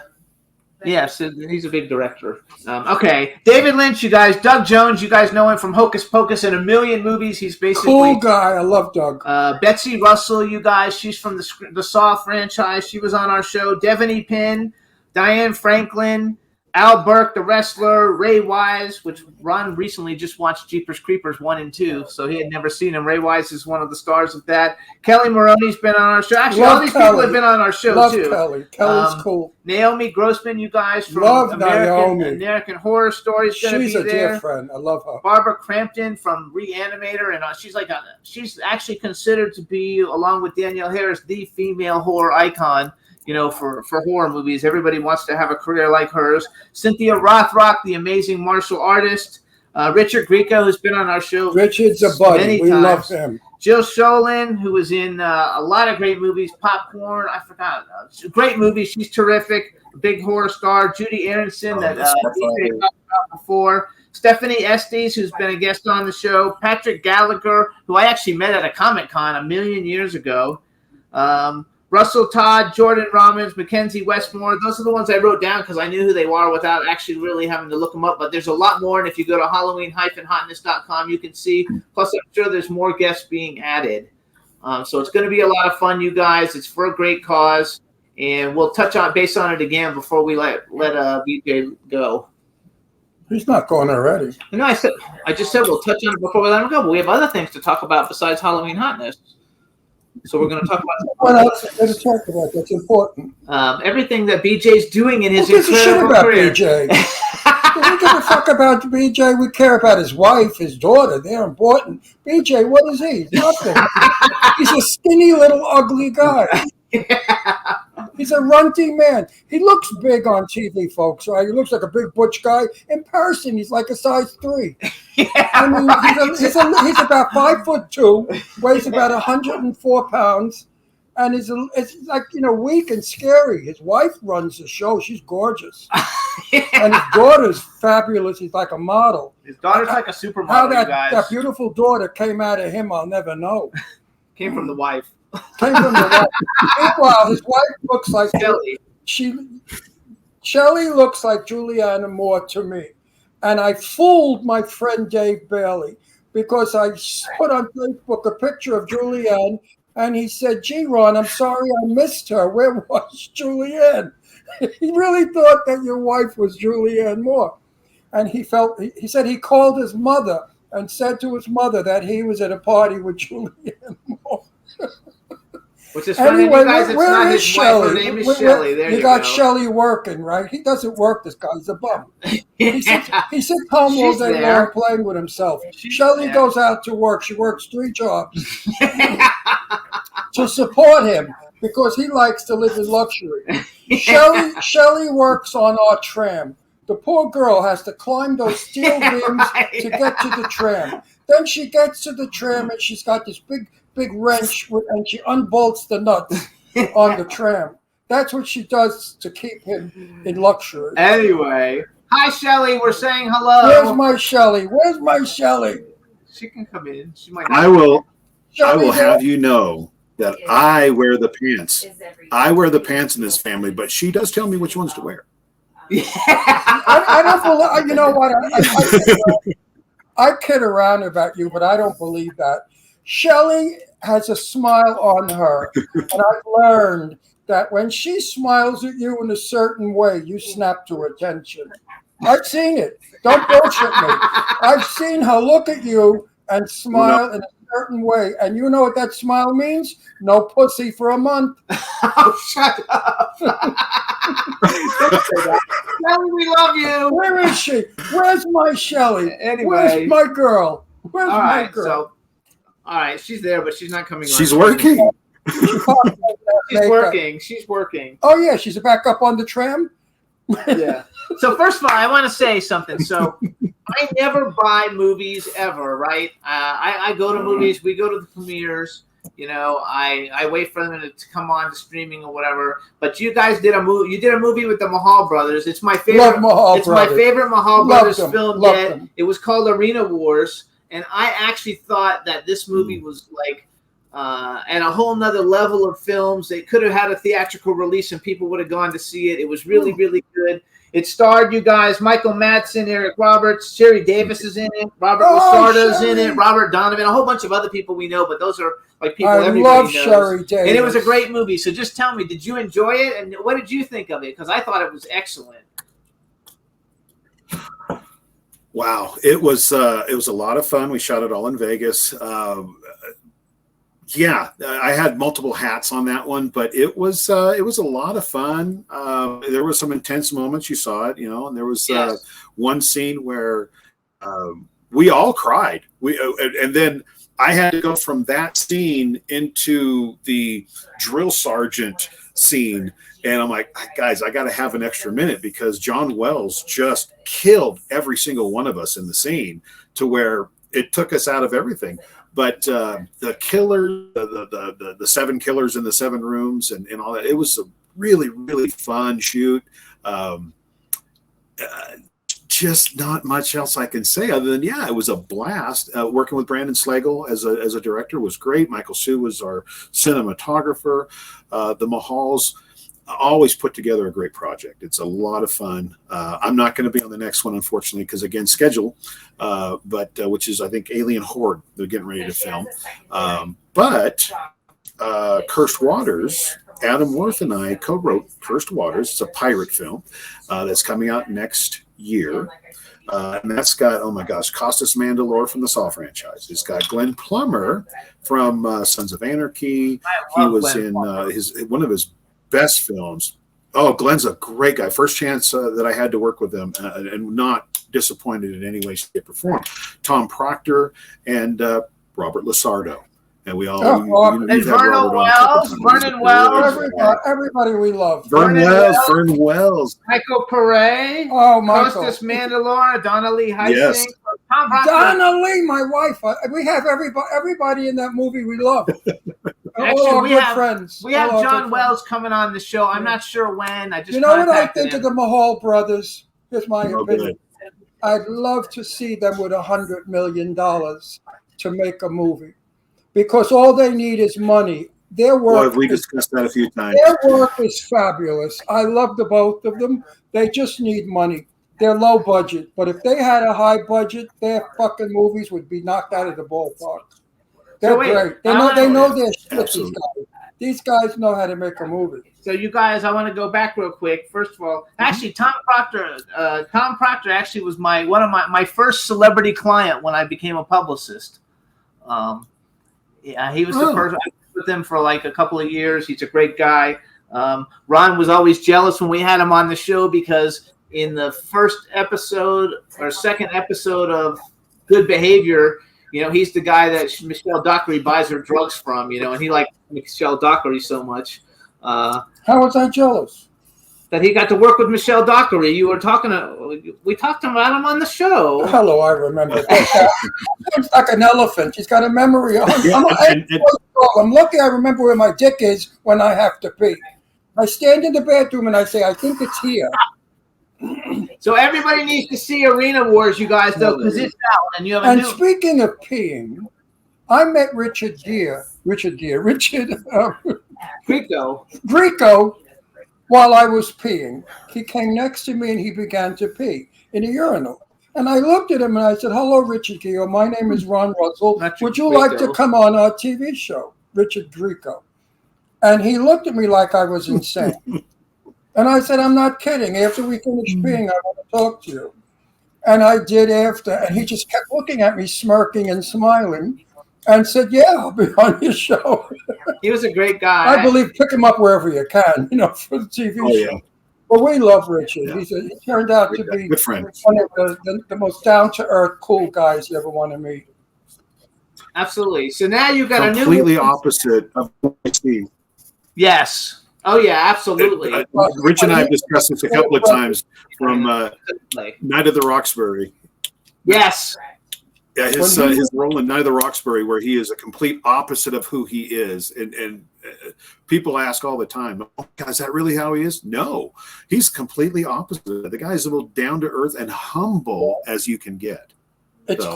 Yes, he's a big director. Okay, David Lynch, you guys. Doug Jones, you guys know him from Hocus Pocus and a million movies. He's basically cool guy. I love Doug. Betsy Russell, you guys. She's from the Saw franchise. She was on our show. Devaney Pinn, Diane Franklin, Al Burke, the wrestler, Ray Wise, which Ron recently just watched Jeepers Creepers 1 and 2, so he had never seen him. Ray Wise is one of the stars of that. Kelly Maroney's been on our show. Actually, all these people have been on our show, too. Kelly. Kelly's cool. Naomi Grossman, you guys, from American Horror Stories, going to be there. She's a dear friend. I love her. Barbara Crampton from Reanimator, and she's actually considered to be, along with Danielle Harris, the female horror icon. For horror movies. Everybody wants to have a career like hers. Cynthia Rothrock, the amazing martial artist. Richard Grieco, who's been on our show. Richard's a buddy. We love him. Jill Sholin, who was in a lot of great movies. Popcorn, I forgot. Great movie. She's terrific. Big horror star. Judy Aronson, that DJ talked about before. Stephanie Estes, who's been a guest on the show. Patrick Gallagher, who I actually met at a Comic-Con a million years ago. Russell Todd, Jordan Robbins, Mackenzie Westmore. Those are the ones I wrote down because I knew who they were without actually really having to look them up. But there's a lot more, and if you go to Halloween-hotness.com, you can see. Plus, I'm sure there's more guests being added. So it's going to be a lot of fun, you guys. It's for a great cause, and we'll touch on base on it again before we let BJ go. He's not going already. I just said we'll touch on it before we let him go, but we have other things to talk about besides Halloween Hotness. So we're going to talk about what else is there to talk about? That's important. Everything that BJ's doing in his incredible career. BJ? We give a fuck about BJ. We care about his wife, his daughter. They're important. BJ, what is he? Nothing. He's a skinny little ugly guy. Yeah. He's a runty man. He looks big on TV, folks. Right? He looks like a big butch guy. In person, he's like a size 3. Yeah, I mean, right. he's about 5'2", weighs about 104 pounds, and it's like weak and scary. His wife runs the show. She's gorgeous, yeah. And his daughter's fabulous. He's like a model. His daughter's like a supermodel. How that beautiful daughter came out of him, I'll never know. Came from the wife. Meanwhile, his wife looks like Shelley. Shelley looks like Juliana Moore to me. And I fooled my friend Dave Bailey because I put on Facebook a picture of Julianne, and he said, "Gee, Ron, I'm sorry I missed her. Where was Julianne?" He really thought that your wife was Julianne Moore. And he said he called his mother and said to his mother that he was at a party with Julianne Moore. Which is funny, anyway, you guys, it's not his Shelley? Wife. Her name is Shelley. There you got go. Shelley working, right? He doesn't work, this guy. He's a bum. He sits home all day long playing with himself. Shelley goes out to work. She works 3 jobs to support him because he likes to live in luxury. Shelley works on our tram. The poor girl has to climb those steel beams to get to the tram. Then she gets to the tram and she's got this big wrench and she unbolts the nuts on the tram. That's what she does to keep him in luxury. Anyway, hi Shelley, we're saying hello. Where's my Shelley? She can come in. She might. I will have you know that I wear the pants. I wear the pants in this family, but she does tell me which ones to wear. Yeah. I don't believe. You know what? I kid around about you, but I don't believe that. Shelley has a smile on her, and I've learned that when she smiles at you in a certain way, you snap to attention. I've seen it. Don't bullshit me. I've seen her look at you and smile in a certain way. And you know what that smile means? No pussy for a month. Oh, shut up. Shelly, we love you. Where is she? Where's my Shelly? Anyway. Where's my girl? Where's my girl? So, all right, she's there, but she's not coming. She's working. She's working. She's working. Oh, yeah, she's back up on the tram? Yeah. So first of all, I want to say something. So I never buy movies ever, right? I go to movies. We go to the premieres. You know, I wait for them to come on to streaming or whatever. But you guys did a movie. You did a movie with the Mahal brothers. It's my favorite. My favorite Mahal brothers film yet. Them. It was called Arena Wars, and I actually thought that this movie was like. And a whole nother level of films. They could have had a theatrical release and people would have gone to see it. It was really, really good. It starred you guys, Michael Madsen, Eric Roberts, Sherry Davis is in it, Robert Lasarda's in it, Robert Donovan, a whole bunch of other people we know, but those are like people everybody knows. Sherry Davis. And it was a great movie. So just tell me, did you enjoy it? And what did you think of it? Because I thought it was excellent. Wow. It was a lot of fun. We shot it all in Vegas. Yeah, I had multiple hats on that one, but it was a lot of fun. There were some intense moments. You saw it, and there was one scene where we all cried. And then I had to go from that scene into the drill sergeant scene, and I'm like, guys, I got to have an extra minute because John Wells just killed every single one of us in the scene to where it took us out of everything. But the killer, the 7 killers in the 7 rooms and all that, it was a really, really fun shoot. Just not much else I can say other than, it was a blast. Working with Brandon Slagle as a director was great. Michael Sue was our cinematographer. The Mahals always put together a great project. It's a lot of fun. I'm not going to be on the next one, unfortunately, because again, schedule, but which is, I think, Alien Horde. They're getting ready to film. But Cursed Waters, Adam Worth and I co-wrote Cursed Waters. It's a pirate film that's coming out next year. And that's got, oh my gosh, Costas Mandylor from the Saw franchise. It's got Glenn Plummer from Sons of Anarchy. He was in one of his best films. Oh, Glenn's a great guy. First chance that I had to work with him, and not disappointed in any way, shape, or form. Tom Proctor and Robert Lasardo. And we all and Vernon Wells, everybody we love. Vern Wells, Michael Pare, Michael. Costas Mandylor, Donna Lee Heising, yes. Tom Proctor. Donna Lee, my wife. We have everybody in that movie we love. Actually, friends. We have John Wells coming on the show. I'm not sure when. I just what I think him. of the Mahal brothers? Here's my opinion. I'd love to see them with $100 million to make a movie, because all they need is money. Their work. We discussed that a few times. Their work is fabulous. I love the both of them. They just need money. They're low budget, but if they had a high budget, their fucking movies would be knocked out of the ballpark. They're great. They know their shit. These guys know how to make a movie. So you guys, I want to go back real quick. First of all, actually, Tom Proctor actually was one of my first celebrity client when I became a publicist. He was the person. I worked with him for like a couple of years. He's a great guy. Ron was always jealous when we had him on the show because in the first episode or second episode of Good Behavior, he's the guy that Michelle Dockery buys her drugs from, and he liked Michelle Dockery so much. How was I jealous? That he got to work with Michelle Dockery. We talked about him on the show. Hello, I remember. She's like an elephant. She's got a memory. I'm lucky I remember where my dick is when I have to pee. I stand in the bathroom and I say, I think it's here. So everybody needs to see Arena Wars, you guys, though, because it's out. And you have And speaking of peeing, I met Richard Grieco while I was peeing. He came next to me and he began to pee in a urinal. And I looked at him and I said, hello, Richard Grieco. My name is Ron Russell. Would you like to come on our TV show? Richard Grieco. And he looked at me like I was insane. And I said, I'm not kidding. After we finish peeing, I want to talk to you. And I did after, and he just kept looking at me, smirking and smiling, and said, "Yeah, I'll be on your show." He was a great guy. I believe pick him up wherever you can, for the TV show. Yeah. But we love Richard. Yeah. He turned out to be Good friend. one of the most down-to-earth, cool guys you ever want to meet. Absolutely. So now you got a new completely opposite of what I see. Yes. Oh yeah, absolutely. Rich and I have discussed this a couple of times from Night of the Roxbury. Yes. Yeah, his role in Night of the Roxbury, where he is a complete opposite of who he is, and people ask all the time, "Oh, God, is that really how he is?" No, he's completely opposite. The guy's a little down to earth and humble as you can get. It's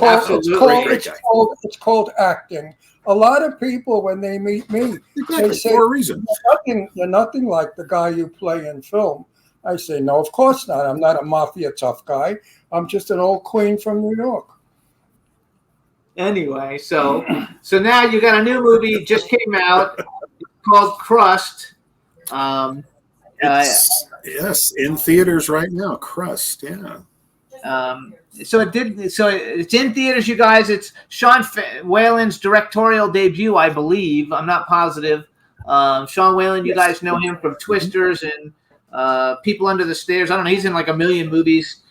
called acting. A lot of people, when they meet me, they say, for a reason. You're nothing like the guy you play in film. I say, no, of course not. I'm not a mafia tough guy. I'm just an old queen from New York. Anyway, so now you got a new movie just came out called Crust. Yes, in theaters right now. Crust, yeah. So it's in theaters, you guys. It's Sean Whalen's directorial debut, I believe. I'm not positive. Sean Whalen, you guys know him from Twisters and People Under the Stairs. I don't know. He's in like a million movies.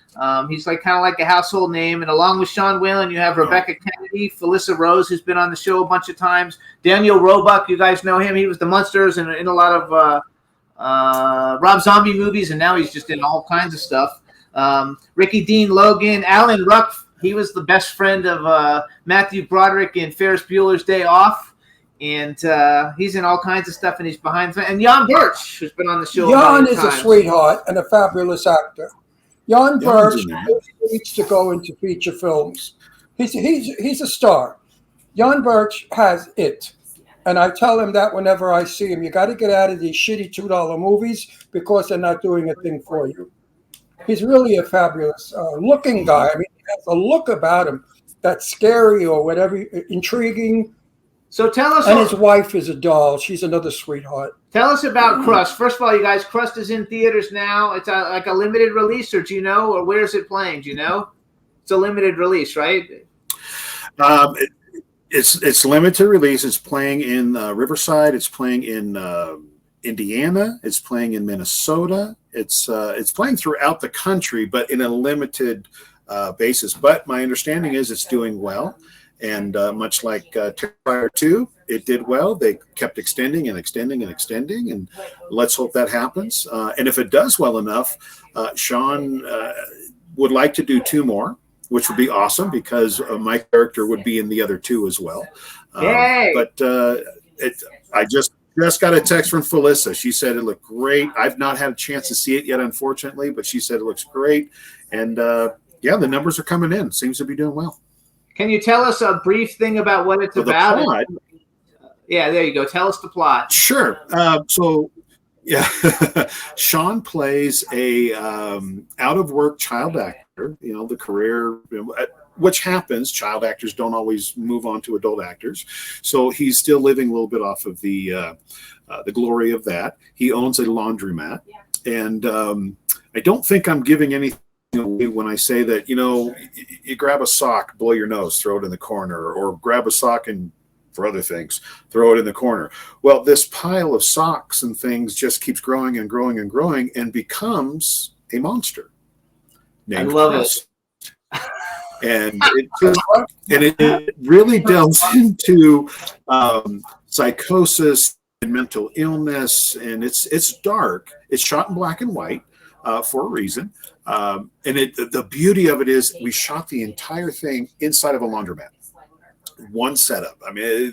He's like kind of like a household name. And along with Sean Whalen, you have Rebecca Kennedy, Felissa Rose, who's been on the show a bunch of times. Daniel Roebuck, you guys know him. He was the Munsters and in a lot of Rob Zombie movies, and now he's just in all kinds of stuff. Ricky Dean Logan, Alan Ruck, he was the best friend of Matthew Broderick in Ferris Bueller's Day Off. And he's in all kinds of stuff, and he's behind. And Jan Birch, who's been on the show. Jan is a sweetheart and a fabulous actor. Jan Birch needs to go into feature films. He's a star. Jan Birch has it. And I tell him that whenever I see him. You got to get out of these shitty $2 movies because they're not doing a thing for you. He's really a fabulous looking guy. I mean, he has a look about him that's scary or whatever, intriguing. So tell us. And his wife is a doll. She's another sweetheart. Tell us about Crust. First of all, you guys, Crust is in theaters now. It's like a limited release, or do you know, or where is it playing? Do you know? It's a limited release, right? It's limited release. It's playing in Riverside. It's playing in Indiana. It's playing in Minnesota. It's playing throughout the country, but in a limited basis. But my understanding is it's doing well. And much like Terrifier 2, it did well. They kept extending and extending and extending, and let's hope that happens. And if it does well enough, Sean would like to do 2 more, which would be awesome because my character would be in the other 2 as well. But I just got a text from Felissa. She said it looked great. I've not had a chance to see it yet, unfortunately, but she said it looks great. And yeah, the numbers are coming in. Seems to be doing well. Can you tell us a brief thing about what it's about? Plot, yeah, there you go. Tell us the plot. Sure. So, yeah, Sean plays a out of work child actor. You know, the career, which happens. Child actors don't always move on to adult actors, so he's still living a little bit off of the glory of that. He owns a laundromat, and I don't think I'm giving anything when I say that, you grab a sock, blow your nose, throw it in the corner, or grab a sock and for other things, throw it in the corner. Well, this pile of socks and things just keeps growing and growing and growing and becomes a monster named Crust. And it really delves into psychosis and mental illness, and it's dark. It's shot in black and white for a reason. And the beauty of it is we shot the entire thing inside of a laundromat. One setup. I mean,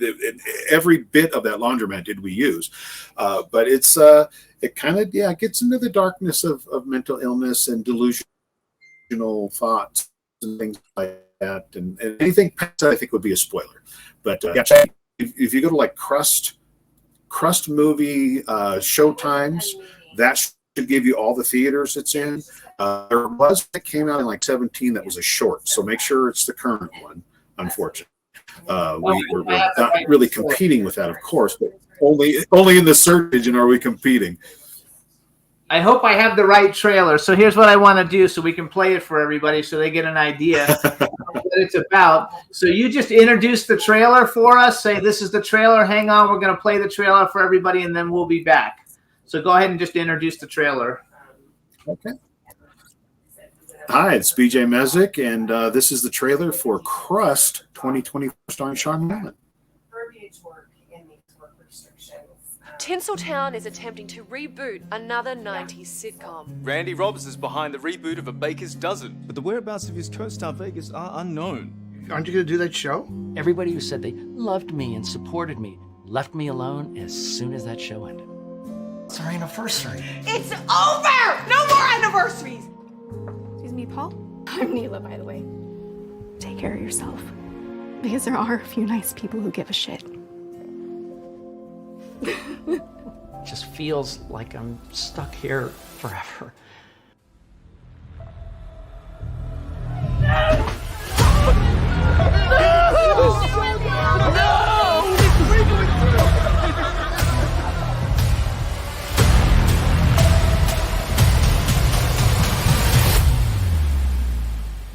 every bit of that laundromat did we use. But it kind of, gets into the darkness of mental illness and delusional thoughts and things like that. And anything past that, I think, would be a spoiler. But if you go to like Crust movie showtimes, that should give you all the theaters it's in. There was that came out in like 2017 that was a short, so make sure it's the current one. Unfortunately, we're not really competing with that, of course, but only in the search engine are we competing. I hope I have the right trailer. So here's what I want to do so we can play it for everybody so they get an idea of what it's about. So you just introduce the trailer for us. Say, this is the trailer. Hang on. We're going to play the trailer for everybody, and then we'll be back. So go ahead and just introduce the trailer. Okay. Hi, it's BJ Mezek, and this is the trailer for Crust 2020 starring Sean Mullen. Tinseltown is attempting to reboot another 90s sitcom. Randy Roberts is behind the reboot of A Baker's Dozen, but the whereabouts of his co-star Vegas are unknown. Aren't you going to do that show? Everybody who said they loved me and supported me left me alone as soon as that show ended. It's our anniversary. It's over! No more anniversaries! Excuse me, Paul? I'm Neela, by the way. Take care of yourself. Because there are a few nice people who give a shit. It just feels like I'm stuck here forever.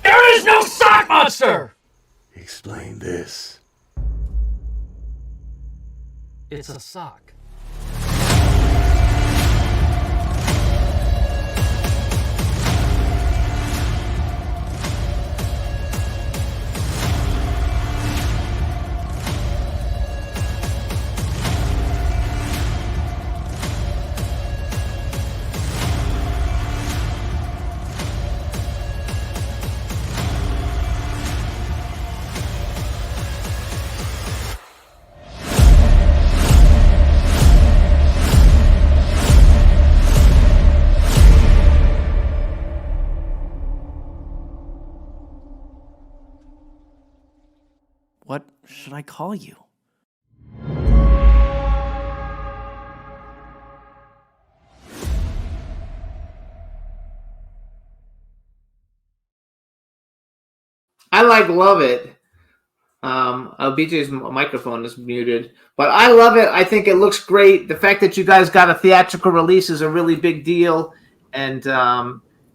There is no sock monster! Explain this. It's a sock. What should I call you? I love it. BJ's microphone is muted, but I love it. I think it looks great. The fact that you guys got a theatrical release is a really big deal, and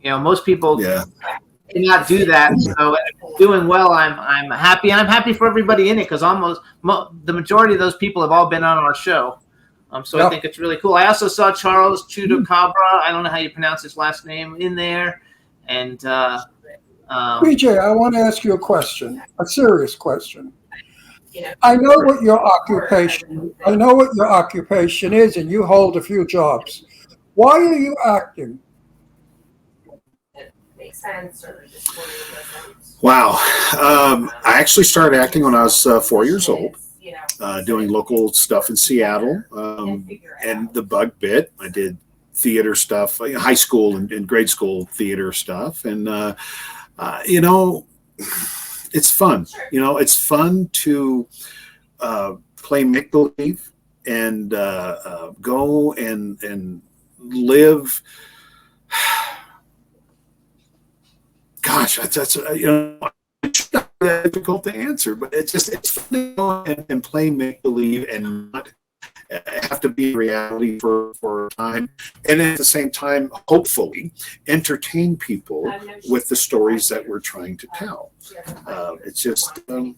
most people cannot do that. So doing well, I'm happy, and I'm happy for everybody in it because the majority of those people have all been on our show. I think it's really cool. I also saw Charles Chudacabra. I don't know how you pronounce his last name in there, and. BJ, I want to ask you a question, a serious question. I know what your occupation is, and you hold a few jobs. Why are you acting? Wow. I actually started acting when I was 4 years old, doing local stuff in Seattle, and the bug bit. I did theater stuff, high school and grade school theater stuff, and it's fun. It's fun to play make-believe and go and live. Gosh, that's difficult to answer, but it's fun to go and play make-believe and not have to be reality for a time, and at the same time, hopefully, entertain people with the stories that we're trying to tell. It's just, we're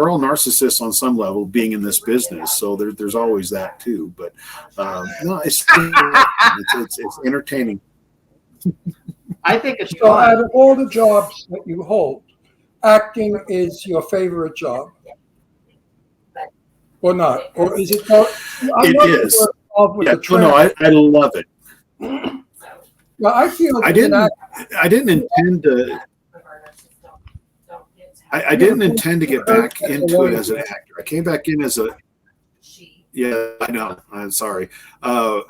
all narcissists on some level, being in this business, so there's always that too. But no, it's entertaining. I think it's so. Out of all the jobs that you hold, acting is your favorite job. Or not? Or is it? It is. I love it. Well, I feel I didn't intend to. I didn't intend to get back into it as an actor. I came back in as a. Yeah, I know. I'm sorry. I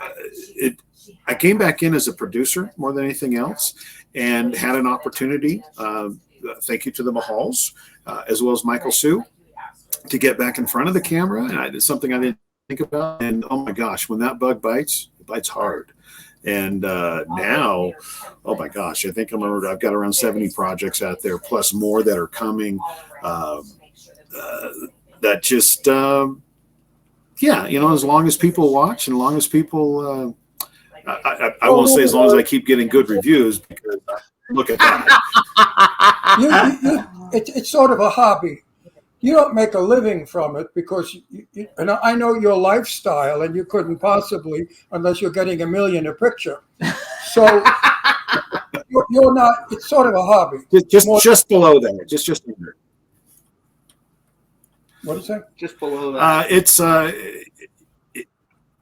came back in as a producer more than anything else, and had an opportunity. Thank you to the Mahals, as well as Michael Sue, to get back in front of the camera, and I did something I didn't think about. And oh my gosh, when that bug bites, it bites hard. And now, oh my gosh, I think I've got around 70 projects out there, plus more that are coming. That just, as long as people watch and as long as people I won't say as long as I keep getting good reviews, because look at that. It's sort of a hobby. You don't make a living from it because and I know your lifestyle, and you couldn't possibly unless you're getting $1 million a picture. So you're not. It's sort of a hobby. Just below that, just under. What is that? Just below that.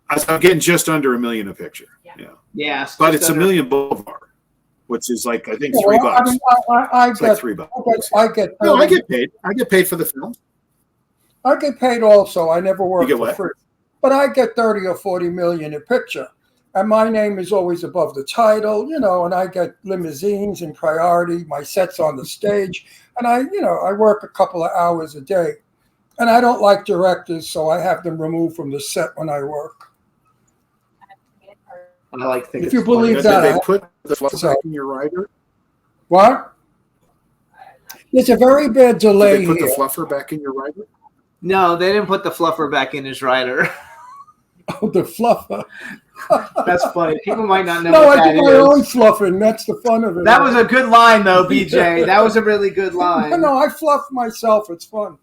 I'm getting just under $1 million a picture. Yeah. Yes. But it's $1 million Boulevard, which is like, I think $3. I mean, I It's get like $3. I get No, I get paid. I get paid for the film. I get paid also. I never work You get for what? free. But I get 30 or 40 million a picture. And my name is always above the title, and I get limousines and priority. My set's on the stage. And I work a couple of hours a day. And I don't like directors, so I have them removed from the set when I work. I like thinking. If you believe Did that. they put the fluffer back in your rider? What? There's a very bad delay Did they put here. the fluffer back in your rider? No, they didn't put the fluffer back in his rider. Oh, the fluffer. That's funny. People might not know No, what I that do my is. own fluffing. That's the fun of it. That was a good line, though, BJ. That was a really good line. No, I fluff myself. It's fun.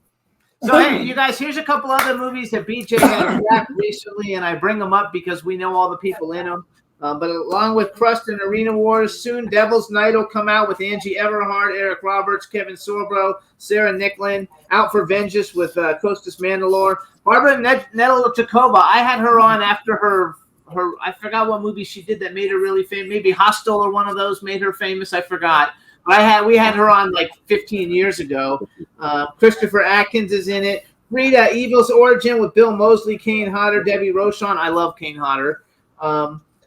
So, hey, you guys, here's a couple other movies that BJ has wrapped recently, and I bring them up because we know all the people in them. But along with Crust and Arena Wars, soon Devil's Night will come out with Angie Everhart, Eric Roberts, Kevin Sorbo, Sarah Nicklin. Out for Vengeance with Costas Mandalore. Barbara Nettle-Jacoba, I had her on after her I forgot what movie she did that made her really famous. Maybe Hostel or one of those made her famous. I forgot. But we had her on like 15 years ago. Christopher Atkins is in it. Rita, Evil's Origin with Bill Moseley, Kane Hodder, Debbie Rochon. I love Kane Hodder.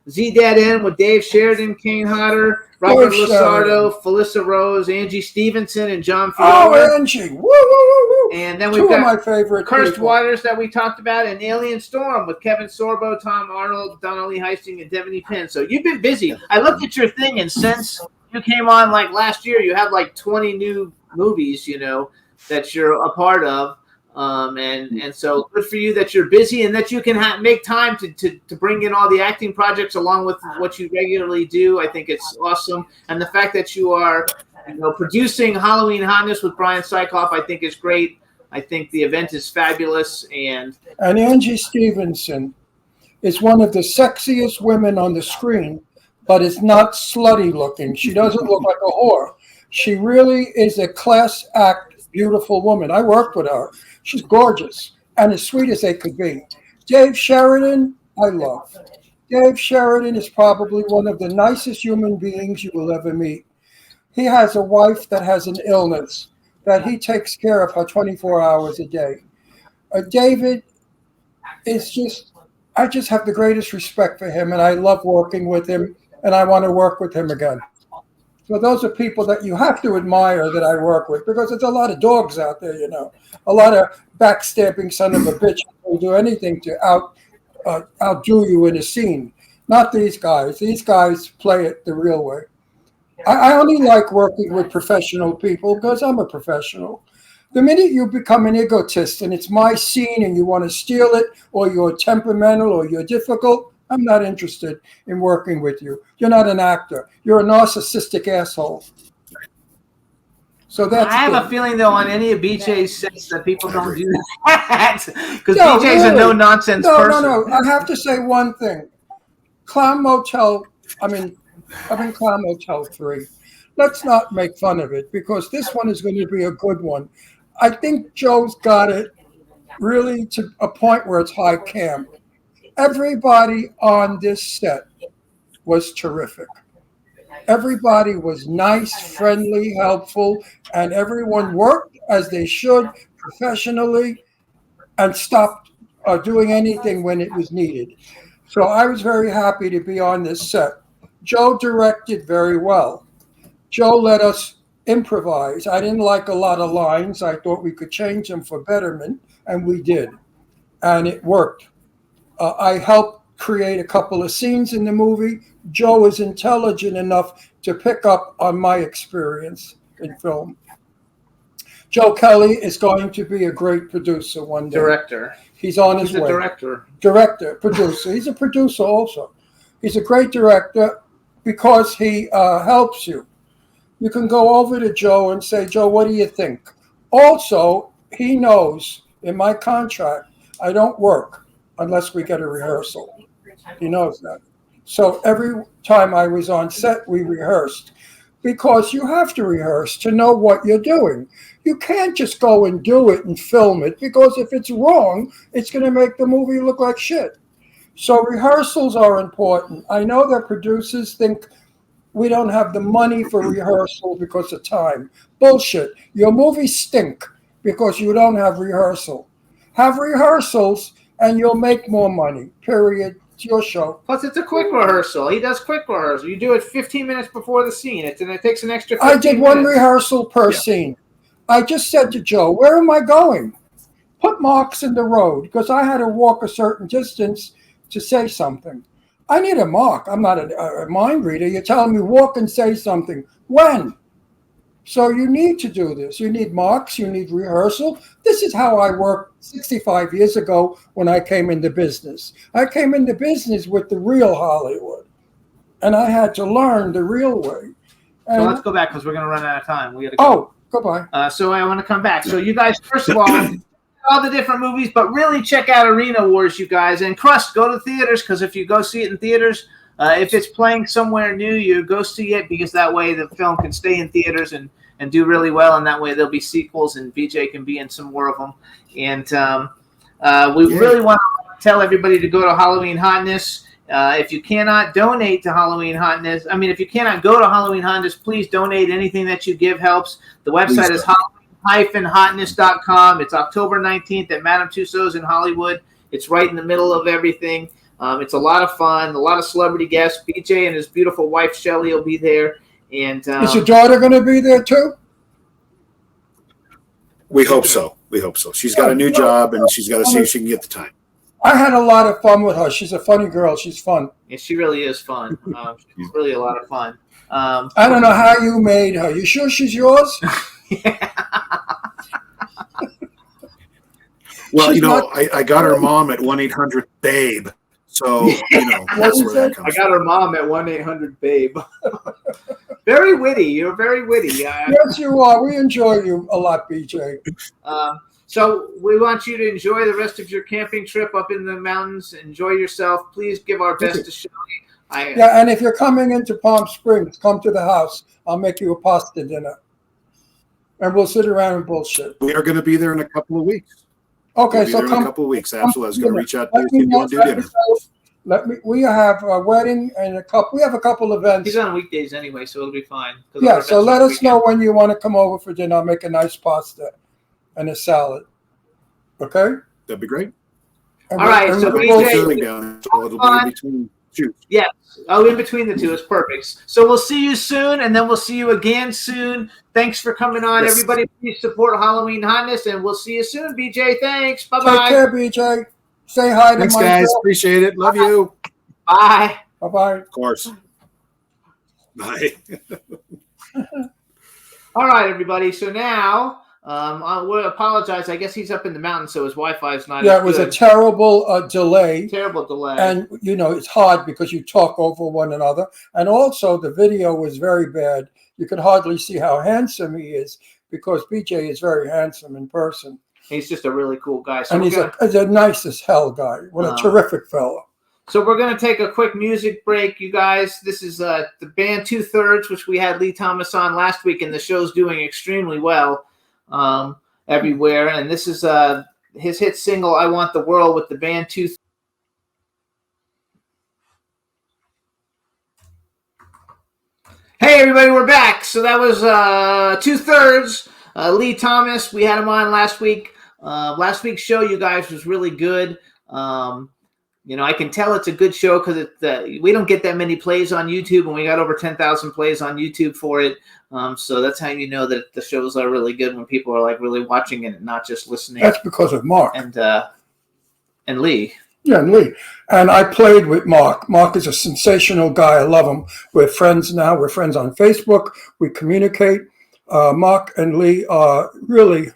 Z Dead End with Dave Sheridan, Kane Hodder, Robert Lusardo, Felissa Rose, Angie Stevenson, and John Fiore. Oh, Angie. Woo, woo, woo, woo. And then we've Two got of my favorite Cursed people. Waters that we talked about, and Alien Storm with Kevin Sorbo, Tom Arnold, Donnelly Heisting, and Devaney Penn. So you've been busy. I looked at your thing, and since you came on like last year, you have like 20 new movies, that you're a part of. And so good for you that you're busy and that you can make time to bring in all the acting projects along with what you regularly do. I think it's awesome. And the fact that you are producing Halloween Hotness with Brian Sykoff, I think is great. I think the event is fabulous. And Angie Stevenson is one of the sexiest women on the screen, but is not slutty looking. She doesn't look like a whore. She really is a class act, beautiful woman. I worked with her. She's gorgeous and as sweet as they could be. Dave Sheridan, I love. Dave Sheridan is probably one of the nicest human beings you will ever meet. He has a wife that has an illness that he takes care of her 24 hours a day. David is I just have the greatest respect for him, and I love working with him, and I want to work with him again. So those are people that you have to admire that I work with, because there's a lot of dogs out there, a lot of backstabbing son of a bitch who will do anything to outdo you in a scene. Not these guys. These guys play it the real way. I only like working with professional people because I'm a professional. The minute you become an egotist and it's my scene and you want to steal it, or you're temperamental or you're difficult, I'm not interested in working with you. You're not an actor. You're a narcissistic asshole. So that's. I have a feeling, though, on any of BJ's sets that people don't do that because BJ's a no-nonsense person. No. I have to say one thing. Clown Motel. I'm in Clown Motel 3. Let's not make fun of it because this one is going to be a good one. I think Joe's got it really to a point where it's high camp. Everybody on this set was terrific. Everybody was nice, friendly, helpful, and everyone worked as they should professionally and stopped doing anything when it was needed. So I was very happy to be on this set. Joe directed very well. Joe let us improvise. I didn't like a lot of lines. I thought we could change them for betterment, and we did. And it worked. I helped create a couple of scenes in the movie. Joe is intelligent enough to pick up on my experience in film. Joe Kelly is going to be a great producer one day. Director. He's on his way. Director. Director, producer. He's a producer also. He's a great director because he helps you. You can go over to Joe and say, Joe, what do you think? Also, he knows in my contract, I don't work unless we get a rehearsal. He knows that. So every time I was on set, we rehearsed because you have to rehearse to know what you're doing. You can't just go and do it and film it because if it's wrong, it's going to make the movie look like shit. So rehearsals are important. I know that producers think we don't have the money for rehearsal because of time. Bullshit. Your movies stink because you don't have rehearsal. Have rehearsals and you'll make more money, period. It's your show. Plus, it's a quick rehearsal. He does quick rehearsal. You do it 15 minutes before the scene. And it takes an extra 15 minutes. I did one rehearsal per scene. I just said to Joe, where am I going? Put marks in the road because I had to walk a certain distance to say something. I need a mark. I'm not a mind reader. You're telling me walk and say something. When? So you need to do this. You need marks. You need rehearsal. This is how I worked 65 years ago when I came into business. I came into business with the real Hollywood, and I had to learn the real way. And so let's go back because we're going to run out of time. We got to go. Oh, goodbye. So I want to come back. So you guys, first of all the different movies, but really check out Arena Wars, you guys. And Crust, go to theaters because if you go see it in theaters, if it's playing somewhere new, you go see it because that way the film can stay in theaters and do really well, and that way there'll be sequels and BJ can be in some more of them. And we really want to tell everybody to go to Halloween Hotness. If you cannot donate to Halloween Hotness, if you cannot go to Halloween Hotness, please donate. Anything that you give helps. The website is Halloween-hotness.com. It's October 19th at Madame Tussauds in Hollywood. It's right in the middle of everything. It's a lot of fun, a lot of celebrity guests. BJ and his beautiful wife, Shelly, will be there. And is your daughter going to be there too? We hope so. She's got a new job, and she's got to see if she can get the time. I had a lot of fun with her. She's a funny girl. She's fun. Yeah, she really is fun. She's really a lot of fun. I don't know how you made her. You sure she's yours? Well, I got her mom at 1-800-BABE. So, that's where that comes I got her mom at 1-800-BABE. Very witty. You're very witty. Yes, you are. We enjoy you a lot, BJ. So we want you to enjoy the rest of your camping trip up in the mountains. Enjoy yourself. Please give our best to Shelly. And if you're coming into Palm Springs, come to the house. I'll make you a pasta dinner. And we'll sit around and bullshit. We are going to be there in a couple of weeks. Okay, so come in a couple of weeks. Absolutely. I was going to reach out to you if you want to do dinner. We have a wedding and we have a couple events. He's on weekdays anyway, so it'll be fine. Yeah, so let us know when you want to come over for dinner. I'll make a nice pasta and a salad. Okay? That'd be great. All right, so BJ, down, so it'll be in between shoots. Yes. Oh, in between the two is perfect. So we'll see you soon, and then we'll see you again soon. Thanks for coming on, everybody. Please support Halloween Hotness, and we'll see you soon, BJ. Thanks. Bye-bye. Take care, BJ. Say hi to Thanks, my guys. girl. Appreciate it. Love you. Bye. Bye-bye. Of course. Bye. All right, everybody. So now I will apologize. I guess he's up in the mountains, so his Wi-Fi is not. Yeah, it was a terrible delay. Terrible delay. And, it's hard because you talk over one another. And also, the video was very bad. You could hardly see how handsome he is because BJ is very handsome in person. He's just a really cool guy. So and he's a nice as hell guy. What a terrific fellow. So we're going to take a quick music break, you guys. This is the band 2/3, which we had Lee Thomas on last week, and the show's doing extremely well everywhere. And this is his hit single, I Want the World, with the band 2/3. Hey, everybody, we're back. So that was 2/3. Lee Thomas, we had him on last week. Last week's show, you guys, was really good. I can tell it's a good show because we don't get that many plays on YouTube, and we got over 10,000 plays on YouTube for it. So that's how you know that the shows are really good when people are like really watching it and not just listening. That's because of Mark and Lee. Yeah, and Lee. And I played with Mark. Mark is a sensational guy. I love him. We're friends now. We're friends on Facebook. We communicate. Mark and Lee are really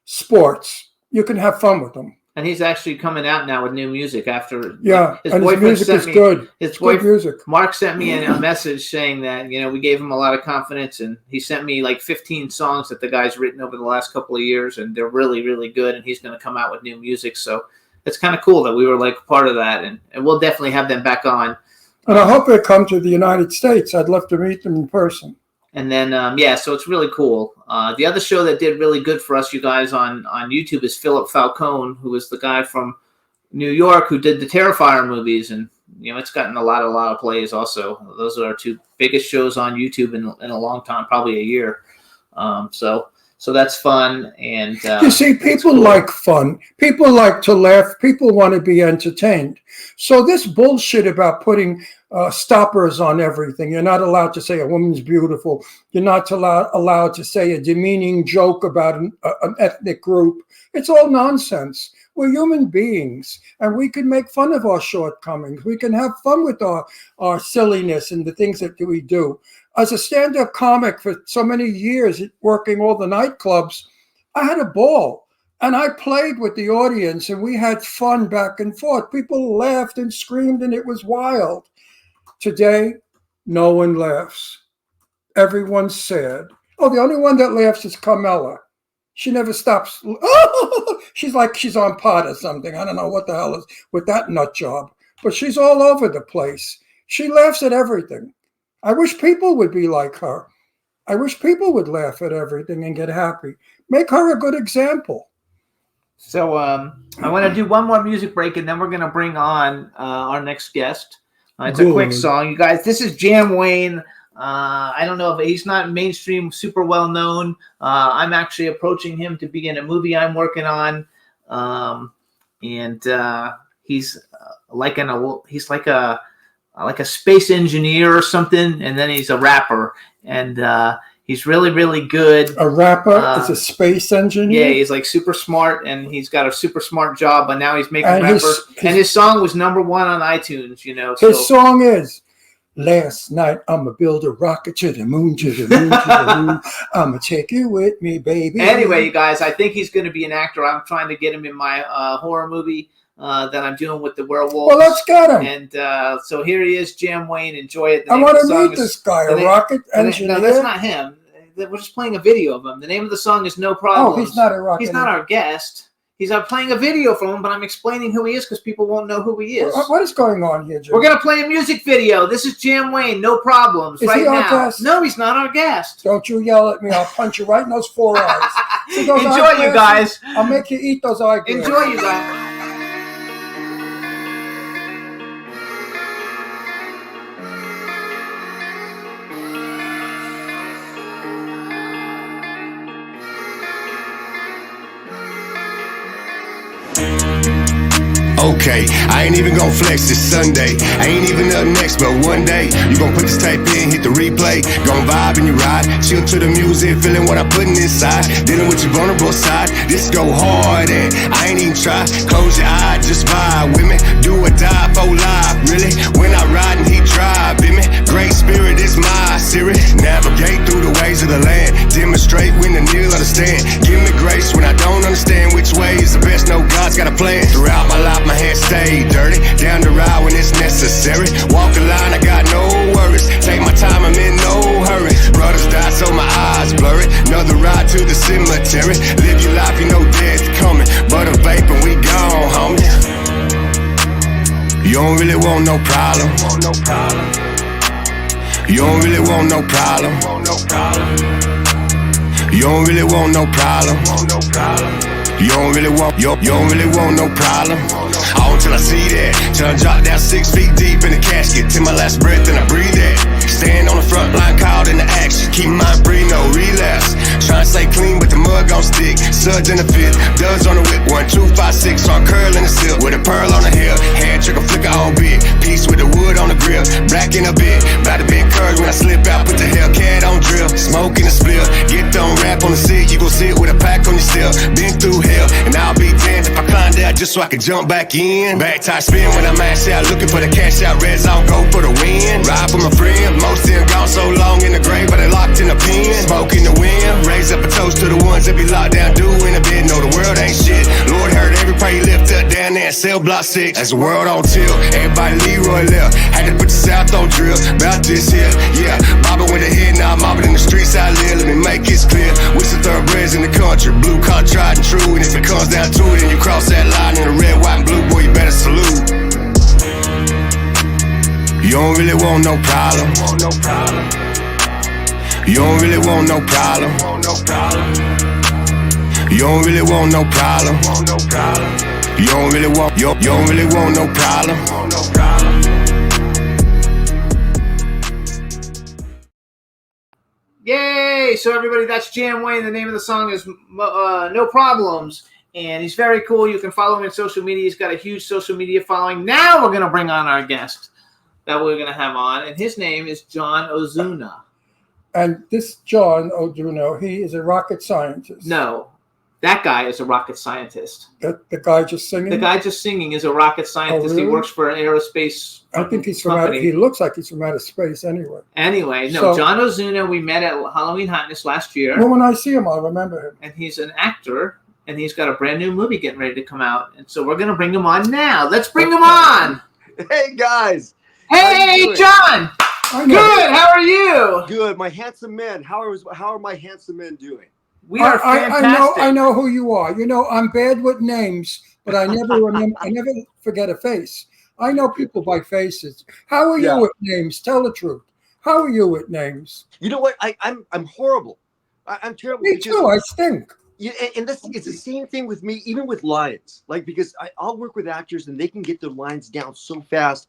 sports. You can have fun with them. And he's actually coming out now with new music after. Yeah, his and his boyfriend music sent is me, good. His Good music. Mark sent me a message saying that, we gave him a lot of confidence, and he sent me like 15 songs that the guy's written over the last couple of years, and they're really, really good, and he's going to come out with new music. So it's kind of cool that we were like part of that, and we'll definitely have them back on. And I hope they come to the United States. I'd love to meet them in person. And then, so it's really cool. The other show that did really good for us, you guys, on YouTube is Philip Falcone, who is the guy from New York who did the Terrifier movies. And, it's gotten a lot of plays also. Those are our two biggest shows on YouTube in a long time, probably a year. So that's fun. And you see, people like fun. People like to laugh. People want to be entertained. So this bullshit about putting stoppers on everything. You're not allowed to say a woman's beautiful. You're not allowed to say a demeaning joke about an ethnic group. It's all nonsense. We're human beings, and we can make fun of our shortcomings. We can have fun with our silliness and the things that we do. As a stand-up comic for so many years, working all the nightclubs, I had a ball. And I played with the audience, and we had fun back and forth. People laughed and screamed, and it was wild. Today, no one laughs. Everyone's sad. Oh, the only one that laughs is Carmela. She never stops. She's like she's on pot or something. I don't know what the hell is with that nut job. But she's all over the place. She laughs at everything. I wish people would be like her. I wish people would laugh at everything and get happy. Make her a good example. So I want to do one more music break, and then we're going to bring on our next guest. It's a quick song, you guys. This is Jam Wayne. I don't know if he's not mainstream, super well known. I'm actually approaching him to be in a movie I'm working on, and he's like a space engineer or something, and then he's a rapper, and he's really, really good. A rapper is a space engineer? Yeah, he's like super smart, and he's got a super smart job, but now he's making rapper. And his song was #1 on iTunes, His song is, last night I'ma build a rocket to the moon, to the moon, to the moon. I'ma take you with me, baby. Anyway, you guys, I think he's going to be an actor. I'm trying to get him in my horror movie that I'm doing with the werewolves. Well, let's get him. And so here he is, Jam Wayne. Enjoy it. I want to meet this guy, a rocket engineer. No, that's not him. We're just playing a video of him. The name of the song is No Problems. Oh, he's not a rocket He's not our guest. He's playing a video for him, but I'm explaining who he is because people won't know who he is. What is going on here, Jim? We're going to play a music video. This is Jam Wayne, No Problems, is right he our now. Guest? No, he's not our guest. Don't you yell at me. I'll punch you right in those 4 eyes. See those Enjoy, eyeglasses? you guys. I'll make you eat those eyeglasses. Enjoy, you guys. Okay, I ain't even gon' flex this Sunday. I ain't even up next, but one day you gon' put this tape in, hit the replay, gon' vibe and you ride, chill to the music, feeling what I'm putting inside, dealing with your vulnerable side. This go hard and I ain't even try. Close your eye, just vibe with me, do or die for life. Really, when I ride and he drive, in me, great spirit is my Siri. Navigate through the ways of the land, demonstrate when the kneel understand. Give me grace when I don't understand which way is the best. No, God's got a plan. Throughout my life, my hands stay dirty, down the ride when it's necessary. Walk the line, I got no worries. Take my time, I'm in no hurry. Brothers die, so my eyes blurry. Another ride to the cemetery. Live your life, you know death coming, but I'm vaping, we gone, homie. You don't really want no problem. You don't really want no problem. You don't really want no problem. You don't really want no problem. All till I see that. Till I drop down 6 feet deep in the casket. Till my last breath and I breathe that. Stand on the front line, called into action. Keep my mind free, no relapse. Trying to stay clean, but the mud gon' stick. Suds in the fifth, duds on the whip. 1, 2, 5, 6, on curl in the silk. With a pearl on the hill, hand trigger flicker on big. Piece with the wood on the grill, black in a bit. About to be encouraged when I slip out, put the Hellcat on drill. Smoke in the spill, get thrown rap on the seat. You gon' sit with a pack on your still. Been through hell, and I'll be damned if I climb down just so I can jump back in. Back tie spin when I mash out, looking for the cash out. Red zone, go for the win. Ride for my friend, most of them gone so long in the grave, but they locked in the pen. Smoke in the wind, raise up a toast to the ones that be locked down, do in the bed. Know the world ain't shit. Lord heard every Every part you lift up down there in cell block 6. As the world on tilt, everybody Leroy left. Had to put the South on drill. About this here, yeah. Mobbing with the head, now I'm mobbing in the streets I live. Let me make it clear. We some thoroughbreds in the country. Blue collar, tried and true. And if it comes down to it, and you cross that line in the red, white, and blue, boy, you better salute. You don't really want no problem. You don't really want no problem. You don't really want no problem. You don't really want you don't really want no problem. Yay! So everybody, that's Jam Wayne. The name of the song is No Problems. And he's very cool. You can follow him on social media. He's got a huge social media following. Now we're going to bring on our guest that we're going to have on. And his name is John Ozuna. And this John Ozuna, he is a rocket scientist. No, that guy is a rocket scientist. The guy just singing? The guy just singing is a rocket scientist. Oh, really? He works for an aerospace I think he's from company. he looks like he's from outer space anyway. Anyway, no, So- John Ozuna, we met at Halloween Hotness last year. Well, when I see him, I'll remember him. And he's an actor, and he's got a brand new movie getting ready to come out. And so we're going to bring him on now. Let's bring him on. Hey, guys. Hey, John. Good. How are you? Good. My handsome men. How are my handsome men doing? We are fantastic. I know who you are. You know, I'm bad with names, but I never remember. I never forget a face. I know people by faces. How are you with names? Tell the truth. How are you with names? You know what? I'm horrible. I'm terrible. Me too. I stink. Yeah, and it's the same thing with me, even with lines. Like, because I'll work with actors and they can get their lines down so fast,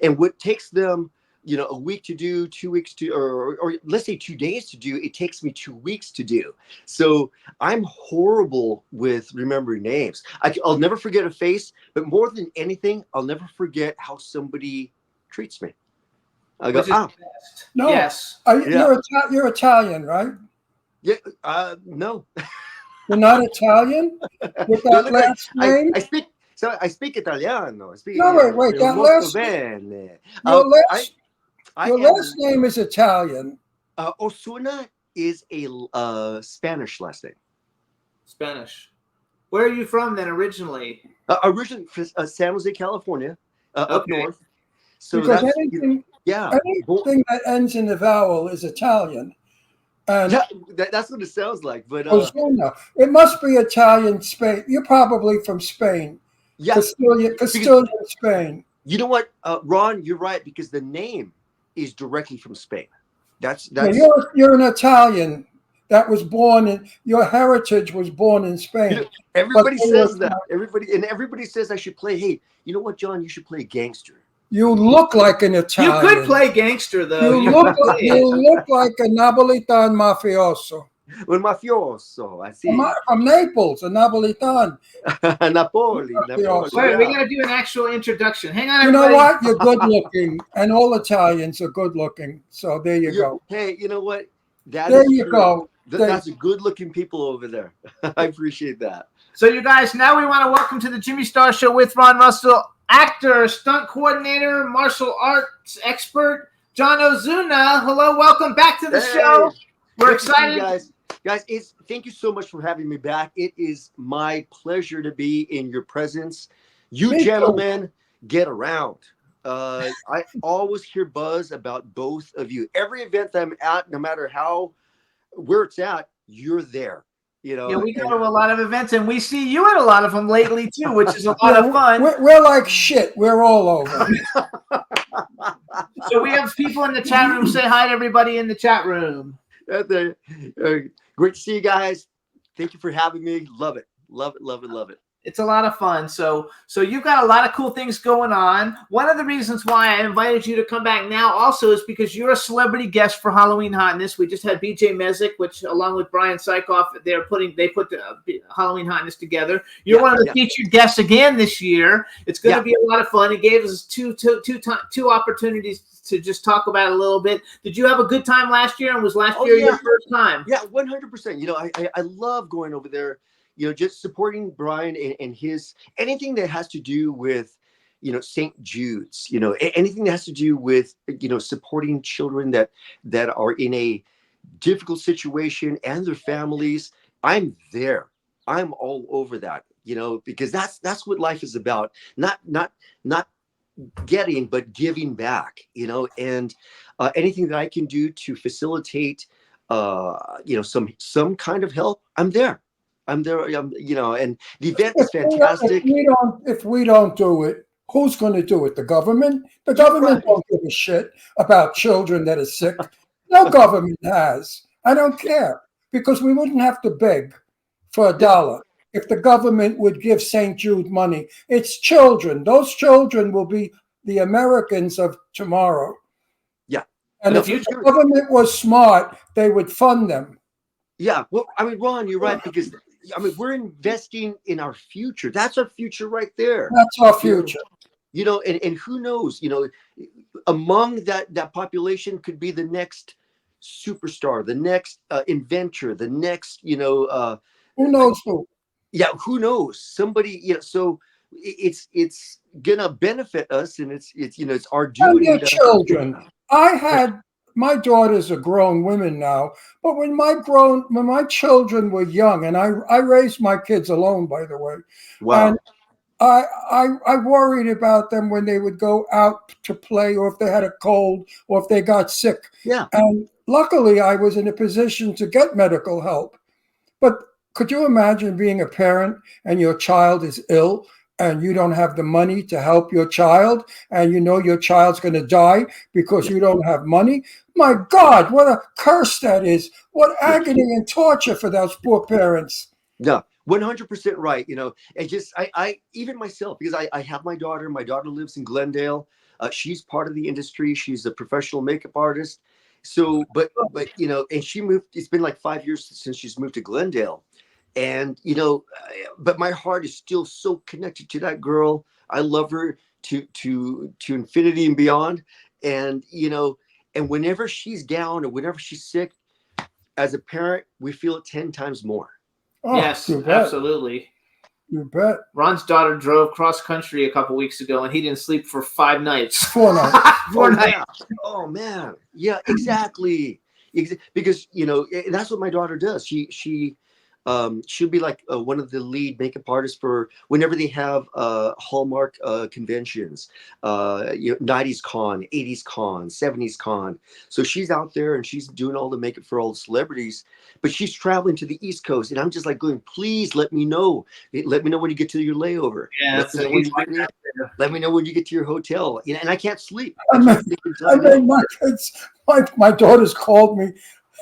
and what takes them, you know, a week to do, 2 weeks to, or let's say 2 days to do, it takes me 2 weeks to do. So I'm horrible with remembering names. I'll never forget a face, but more than anything, I'll never forget how somebody treats me. I go, No. Yes. You're Italian, right? Yeah. No. You're not Italian with that last name. I speak Italiano. Wait. That last your last name is Italian. Ozuna is a Spanish last name. Spanish. Where are you from then originally? Originally from San Jose, California, up north. So Because that's, anything yeah, that ends in a vowel is Italian. And yeah, that's what it sounds like. But Ozuna, it must be Italian, Spain. You're probably from Spain. Yeah, Castilian Spain. You know what, Ron? You're right, because the name is directly from Spain. That's Yeah, you're an Italian that was born in, your heritage was born in Spain. You know, everybody says that. Everybody says I should play. Hey, you know what, John? You should play gangster. You look like an Italian. You could play gangster though. You look like a Napolitan mafioso. Un mafioso, I see. From Naples, a Napolitan. Napoli. Wait, we got to do an actual introduction. Hang on, You everybody. know what? You're good looking, and all Italians are good looking. So there you go. Hey, you know what? There you go. That's a good looking people over there. I appreciate that. So you guys, now we want to welcome to the Jimmy Star Show with Ron Russell, actor, stunt coordinator, martial arts expert, John Ozuna. Hello, welcome back to the show. We're excited. Guys, thank you so much for having me back. It is my pleasure to be in your presence. You gentlemen get around. I always hear buzz about both of you. Every event that I'm at, no matter where it's at, you're there. You know, yeah, we go to a lot of events, and we see you at a lot of them lately too, which is a lot of fun. We're like shit. We're all over. So we have people in the chat room. Say hi to everybody in the chat room. Great to see you guys. Thank you for having me. Love it. Love it. Love it. Love it. It's a lot of fun. So you've got a lot of cool things going on. One of the reasons why I invited you to come back now also is because you're a celebrity guest for Halloween Hotness. We just had BJ Mezek, which along with Brian Sykoff, they put the Halloween Hotness together. You're one of the featured guests again this year. It's going to be a lot of fun. It gave us two opportunities to just talk about it a little bit. Did you have a good time last year? And was last year your first time? Yeah, 100%. You know, I love going over there. You know, just supporting Brian and his anything that has to do with, you know, St. Jude's, you know, anything that has to do with, you know, supporting children that are in a difficult situation and their families. I'm there. I'm all over that. because that's what life is about. Not getting, but giving back, and anything that I can do to facilitate, some kind of help, I'm there. And the event is fantastic. If we don't do it, who's going to do it? The government? The government don't give a shit about children that are sick. No government has. I don't care, because we wouldn't have to beg for $1 if the government would give St. Jude money. It's children. Those children will be the Americans of tomorrow. Yeah. And if the government was smart, they would fund them. Yeah. Well, I mean, Ron, you're right, because we're investing in our future. That's our future right there. That's our future. And who knows, among that population could be the next superstar, the next inventor, the next, who knows who? Yeah, who knows? Somebody, so it's gonna benefit us, and it's our duty. And their children. My daughters are grown women now, but when my children were young, and I raised my kids alone, by the way. Wow. And I worried about them when they would go out to play, or if they had a cold, or if they got sick. Yeah. And luckily, I was in a position to get medical help. But could you imagine being a parent and your child is ill and you don't have the money to help your child, and you know your child's going to die because you don't have money? My God, what a curse that is. What agony and torture for those poor parents. Yeah, 100% right. And just, I even myself, because I have my daughter lives in Glendale. She's part of the industry. She's a professional makeup artist. So, but and she moved, it's been like 5 years since she's moved to Glendale. And, but my heart is still so connected to that girl. I love her to infinity and beyond. And, and whenever she's down or whenever she's sick, as a parent, we feel it 10 times more. Oh, yes, absolutely. You bet. Ron's daughter drove cross country a couple weeks ago, and he didn't sleep for 5 nights. 4 nights. 4 nights. Yeah. Oh man. Yeah, exactly. Because that's what my daughter does. She'll be like one of the lead makeup artists for whenever they have Hallmark conventions, 90s con, 80s con, 70s con. So she's out there and she's doing all the makeup for all the celebrities, but she's traveling to the East Coast, and I'm just like going, please let me know. Let me know when you get to your layover. Yeah, let me know when you get to your hotel. And I can't sleep. My daughters called me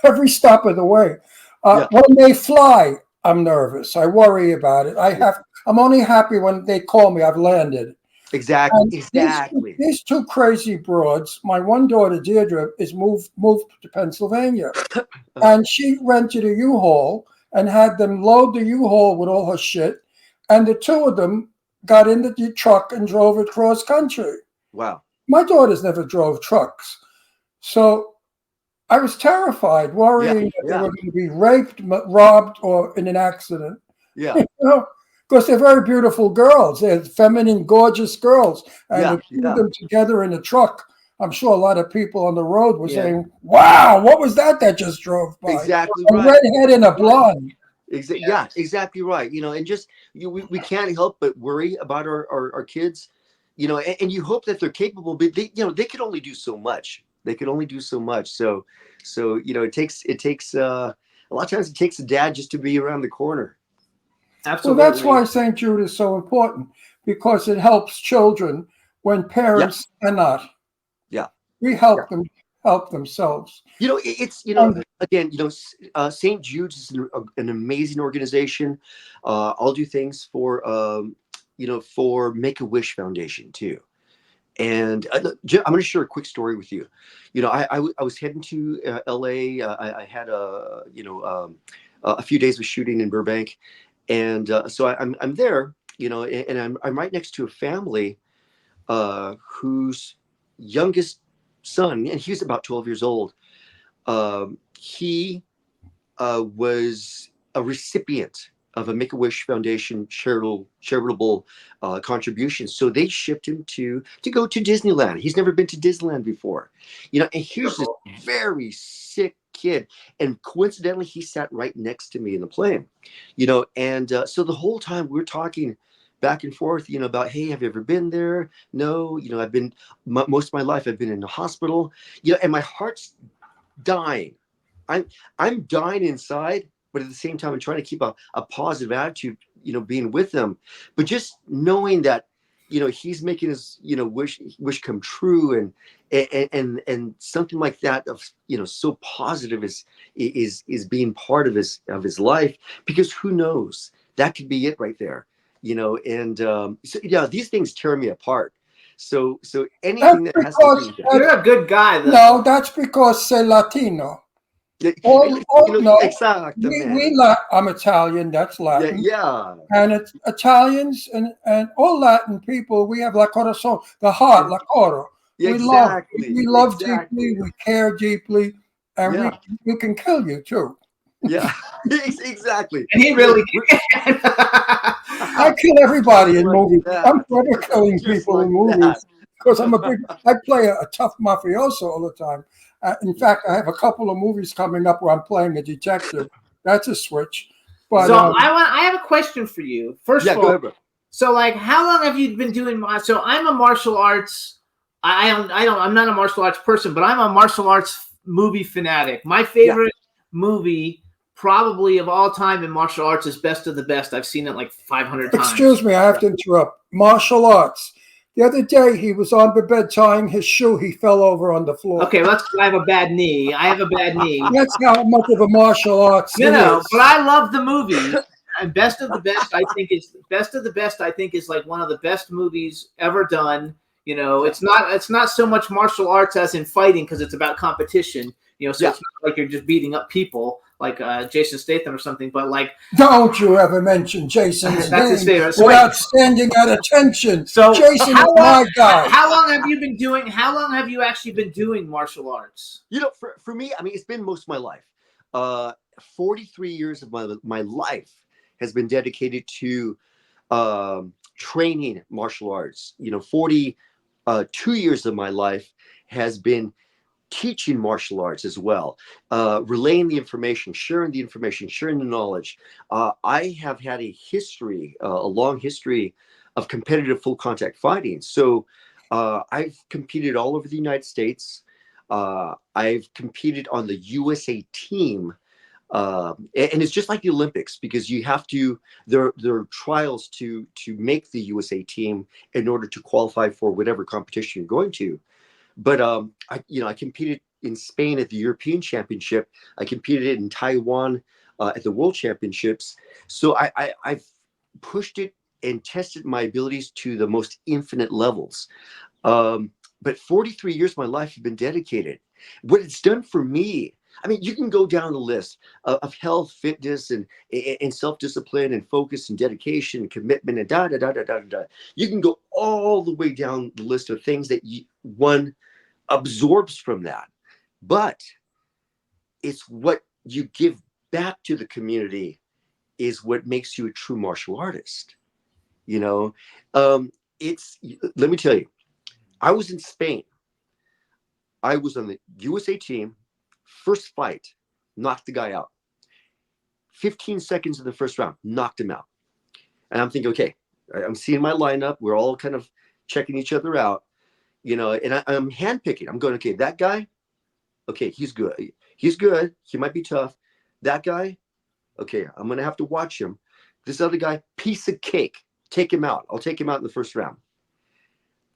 every stop of the way. When they fly, I'm nervous. I worry about it. I'm only happy when they call me I've landed. Exactly. These two crazy broads, my one daughter, Deirdre, is moved to Pennsylvania. And she rented a U-Haul and had them load the U-Haul with all her shit. And the two of them got into the truck and drove it cross country. Wow. My daughters never drove trucks. So I was terrified, worrying that they were going to be raped, robbed, or in an accident. Yeah. Because they're very beautiful girls. They're feminine, gorgeous girls. And to put them together in a truck, I'm sure a lot of people on the road were saying, wow, what was that just drove by? Exactly a redhead and a blonde. Yeah, exactly right. And just we can't help but worry about our kids, and you hope that they're capable, but they could only do so much. They could only do so much. So it takes a lot of times it takes a dad just to be around the corner. Absolutely. Well, that's why St. Jude is so important, because it helps children when parents cannot. Yeah. We help them help themselves. Again, St. Jude's is an amazing organization. I'll do things for for Make-A-Wish Foundation too. And I'm going to share a quick story with you. I was heading to LA. I had a few days of shooting in Burbank, and so I'm there, and I'm right next to a family whose youngest son, and he's about 12 years old. He was a recipient of a Make-A-Wish Foundation charitable contribution. So they shipped him to go to Disneyland. He's never been to Disneyland before, and here's this very sick kid. And coincidentally, he sat right next to me in the plane, and so the whole time we're talking back and forth, about, hey, have you ever been there? No, I've been, most of my life I've been in the hospital, and my heart's dying. I'm dying inside, but at the same time, I'm trying to keep a positive attitude, being with them. But just knowing that, he's making his, wish come true, and something like that of, so positive is being part of his life, because who knows, that could be it right there, and so yeah, these things tear me apart. So anything that has to do with that. You're a good guy, though. No, that's because say Latino. No, I'm Italian. That's Latin. Yeah. And it's Italians and all Latin people. We have la corazon, the heart, la coro. Exactly. We love deeply. We care deeply, and we can kill you too. Yeah, exactly. And he really. I kill everybody in movies. I'm forever killing people in movies because I play a tough mafioso all the time. In fact, I have a couple of movies coming up where I'm playing a detective. That's a switch. But so I have a question for you. First of all, go ahead, bro. So like, how long have you been doing? So I'm a martial arts. I'm not a martial arts person, but I'm a martial arts movie fanatic. My favorite movie, probably of all time in martial arts, is Best of the Best. I've seen it like 500 times. Excuse me, I have to interrupt. Martial arts. The other day, he was on the bed tying his shoe. He fell over on the floor. Okay, I have a bad knee. That's how much of a martial arts. No, but I love the movie. And Best of the Best, I think is like one of the best movies ever done. It's not so much martial arts as in fighting, because it's about competition. So it's not like you're just beating up people like Jason Statham or something. But like, don't you ever mention Jason's that's his favorite. So without standing at attention. So Jason is my guy. How long have you actually been doing martial arts? For me, I mean, it's been most of my life. 43 years of my life has been dedicated to training martial arts. 42 years of my life has been teaching martial arts as well, relaying the information, sharing the knowledge. I have had a long history of competitive full contact fighting. So I've competed all over the United States. I've competed on the USA team. And it's just like the Olympics, because you have to, there are trials to make the USA team in order to qualify for whatever competition you're going to. But I competed in Spain at the European Championship. I competed in Taiwan at the World Championships. So I've pushed it and tested my abilities to the most infinite levels. But 43 years of my life have been dedicated. What it's done for me, I mean, you can go down the list of health, fitness, and self-discipline, and focus, and dedication, and commitment, and da. You can go all the way down the list of things that one absorbs from that. But it's what you give back to the community is what makes you a true martial artist. Let me tell you, I was in Spain. I was on the USA team. First fight, knocked the guy out. 15 seconds in the first round, knocked him out. And I'm thinking, okay, I'm seeing my lineup. We're all kind of checking each other out, and I'm handpicking. I'm going, okay, that guy, okay, he's good. He's good. He might be tough. That guy, okay, I'm going to have to watch him. This other guy, piece of cake. Take him out. I'll take him out in the first round.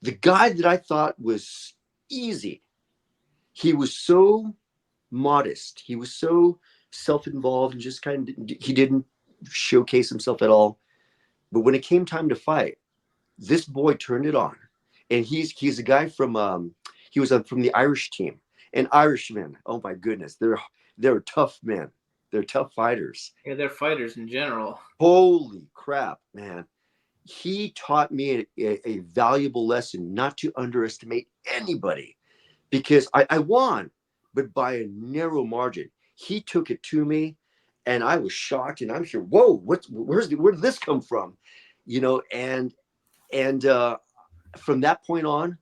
The guy that I thought was easy, he was so modest. He was so self-involved and just he didn't showcase himself at all. But when it came time to fight, this boy turned it on. And he's a guy from he was from the Irish team. And Irishmen, oh my goodness, they're tough men. They're tough fighters. Yeah, they're fighters in general. Holy crap, man. He taught me a valuable lesson not to underestimate anybody, because I won, but by a narrow margin. He took it to me, and I was shocked, and I'm sure, whoa, where did this come from? And from that point on,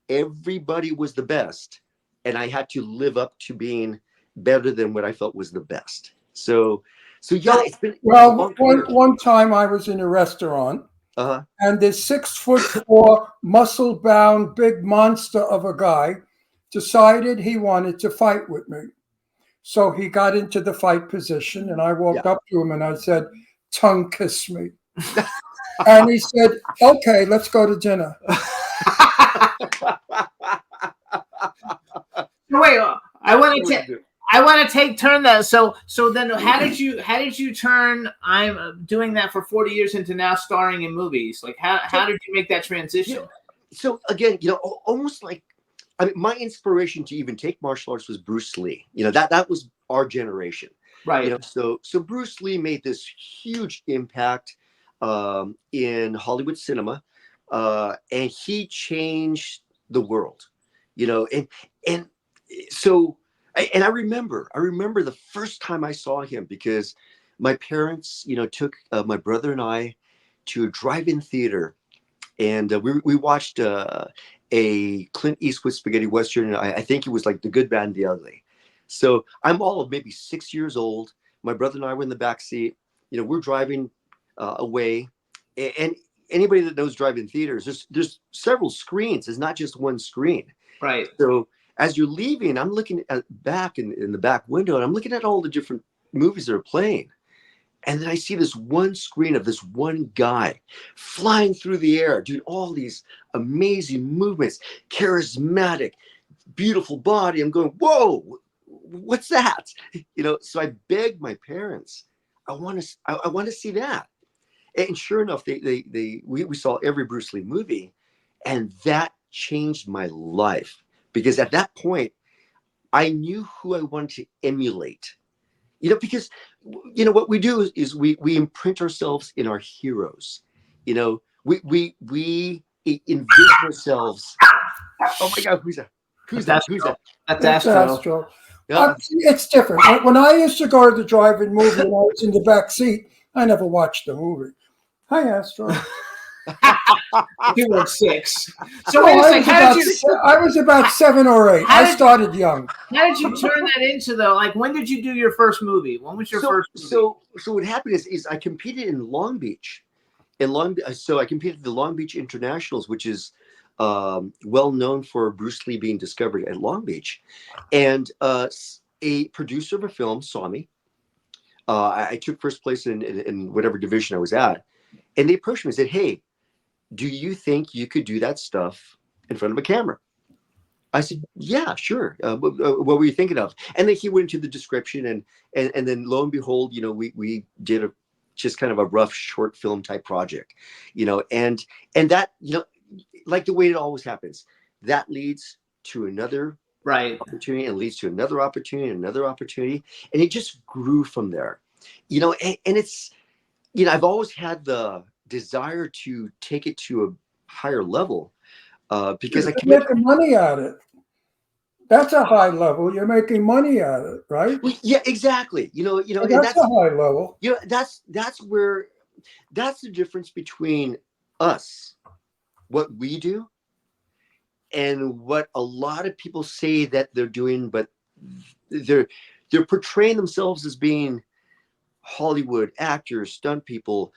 everybody was the best, and I had to live up to being better than what I felt was the best. So yeah, it's been one time I was in a restaurant, and this 6'4" muscle-bound big monster of a guy decided he wanted to fight with me. So he got into the fight position, and I walked up to him and I said, "Tongue kiss me." And he said, "Okay, let's go to dinner." Wait, I want to take turn that. So then how did you turn I'm doing that for 40 years into now starring in movies? Like how did you make that transition? So again, almost like, I mean, my inspiration to even take martial arts was Bruce Lee. That was our generation. Right. So Bruce Lee made this huge impact in Hollywood cinema, and he changed the world. And so, and I remember the first time I saw him, because my parents, took my brother and I to a drive-in theater, and we watched a Clint Eastwood spaghetti western. I think it was like The Good, Bad, and the Ugly. So I'm all of maybe 6 years old. My brother and I were in the back seat. We're driving away, and anybody that knows drive-in theaters, there's several screens. It's not just one screen. Right. So as you're leaving, I'm looking at back in the back window, and I'm looking at all the different movies that are playing. And then I see this one screen of this one guy flying through the air, doing all these amazing movements, charismatic, beautiful body. I'm going, whoa, what's that? So I begged my parents, I want to see that. And sure enough, we saw every Bruce Lee movie, and that changed my life, because at that point, I knew who I wanted to emulate. Because what we do is we imprint ourselves in our heroes. We envision ourselves. Oh my God, who's that? Who's that? That's Astro. Yeah. It's different. When I used to go to the drive-in movie and I was in the back seat, I never watched the movie. Hi, Astro. You were 6. So wait a second, I was about 7 or 8. I started young. How did you turn that into, though? Like, when did you do your first movie? When was your first movie? So what happened is I competed in Long Beach. So I competed at the Long Beach Internationals, which is well known for Bruce Lee being discovered at Long Beach. And a producer of a film saw me. I took first place in whatever division I was at. And they approached me and said, "Hey, do you think you could do that stuff in front of a camera?" I said, "Yeah, sure. What were you thinking of?" And then he went into the description, and then lo and behold, we did just kind of a rough short film type project, and that, like the way it always happens, that leads to another opportunity, and leads to another opportunity, and it just grew from there, and it's, I've always had the desire to take it to a higher level, because I can make money at it. That's a high level. You're making money at it, right? Yeah, exactly. That's a high level. That's the difference between us, what we do, and what a lot of people say that they're doing, but they're portraying themselves as being Hollywood actors, stunt people,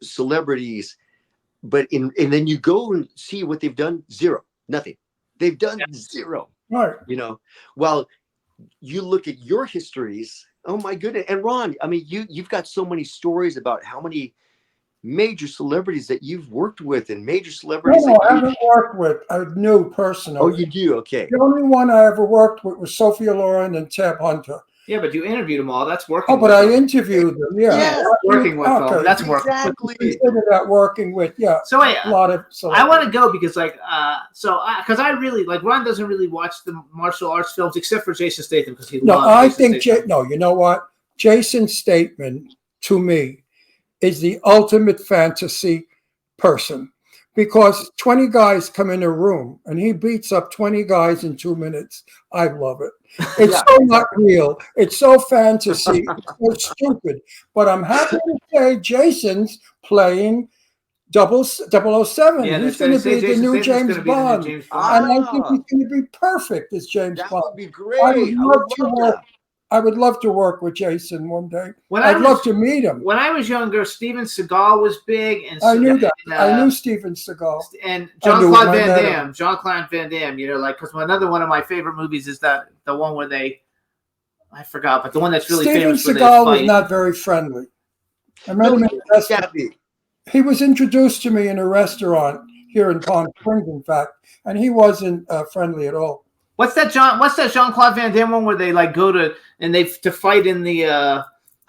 celebrities, and then you go and see what they've done. Zero, nothing. They've done zero. Right. While you look at your histories, oh my goodness. And Ron, I mean, you've got so many stories about how many major celebrities that you've worked with, and major celebrities. No, I haven't worked with. I knew personally. Oh, you do? Okay. The only one I ever worked with was Sophia Loren and Tab Hunter. Yeah, but you interviewed them all. That's working. Oh, but I interviewed them. Yeah, yes, working with them. That's working. Exactly. Consider that working with. Yeah. So wait, a lot of. I want to go because because I really Ron doesn't really watch the martial arts films except for Jason Statham because he. No, I think you know what? Jason Statham to me is the ultimate fantasy person. Because 20 guys come in a room and he beats up 20 guys in 2 minutes. I love it. It's so not real. It's so fantasy. It's so stupid. But I'm happy to say Jason's playing 007. Yeah, He's they're going to saying be the Jason new Statham's James gonna be the new Bond. James Bond. And I think he's going to be perfect as James That Bond. would be great. I would love to work. that. I would love to work with Jason one day. When I'd love to meet him. When I was younger, Steven Seagal was big, and I knew that. and, I knew Steven Seagal. And I knew Jean-Claude him. I Van met Damme. him. Jean-Claude Van Damme. You know, like because another one of my favorite movies is the one where I forgot, but the one that's really Steven famous. Seagal was not very friendly. I met him in a restaurant. He was introduced to me in a restaurant here in Palm Springs, in fact, and he wasn't friendly at all. What's that Jean-Claude Van Damme one where they like go to and they to fight in the a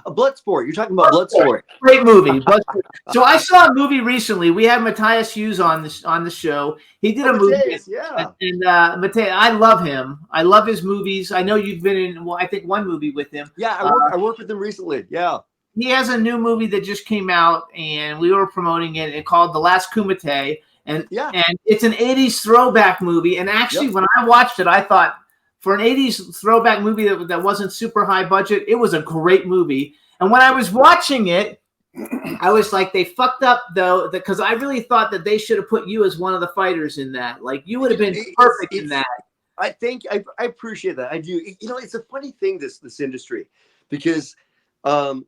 Bloodsport? You're talking about Bloodsport. Great movie. Bloodsport. So I saw a movie recently. We had Matthias Hughes on the show. He did a movie. Matthias, yeah. And Matthias, I love him. I love his movies. I know you've been in I think one movie with him. Yeah, I worked with him recently. Yeah. He has a new movie that just came out, and we were promoting it. It's called The Last Kumite. And it's an 80s throwback movie. And actually, when I watched it, I thought for an 80s throwback movie that wasn't super high budget, it was a great movie. And when I was watching it, I was like, they fucked up, though, because I really thought that they should have put you as one of the fighters in that. Like, you would have been perfect in that. I think I appreciate that. I do. You know, it's a funny thing, this industry, because I've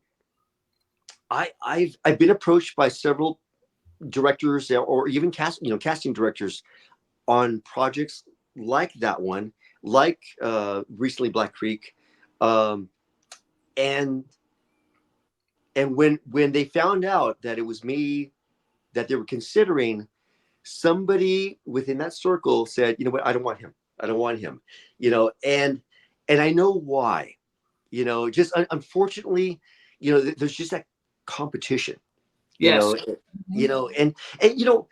been approached by several directors or even casting directors on projects like that one, like recently Black Creek, and when they found out that it was me that they were considering, somebody within that circle said, you know what, I don't want him, you know, and I know why, you know, just unfortunately, you know, there's just that competition. Yes. You know, and you know,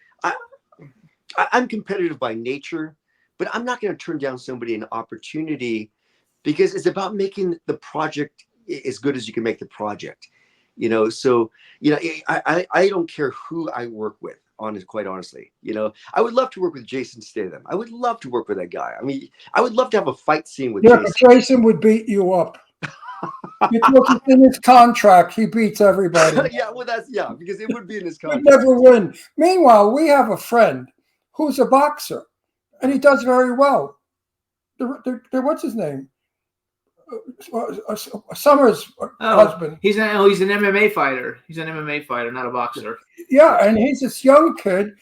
I'm competitive by nature, but I'm not going to turn down somebody an opportunity because it's about making the project as good as you can make the project. You know, so you know, I don't care who I work with. Quite honestly, you know, I would love to work with Jason Statham. I would love to work with that guy. I mean, I would love to have a fight scene with Jason. But Jason would beat you up. Because it's in his contract, he beats everybody. Yeah, well, because it would be in his He'd contract. never win. Meanwhile, we have a friend who's a boxer, and he does very well. What's his name? Summer's husband. He's an MMA fighter. He's an MMA fighter, not a boxer. Yeah, and he's this young kid,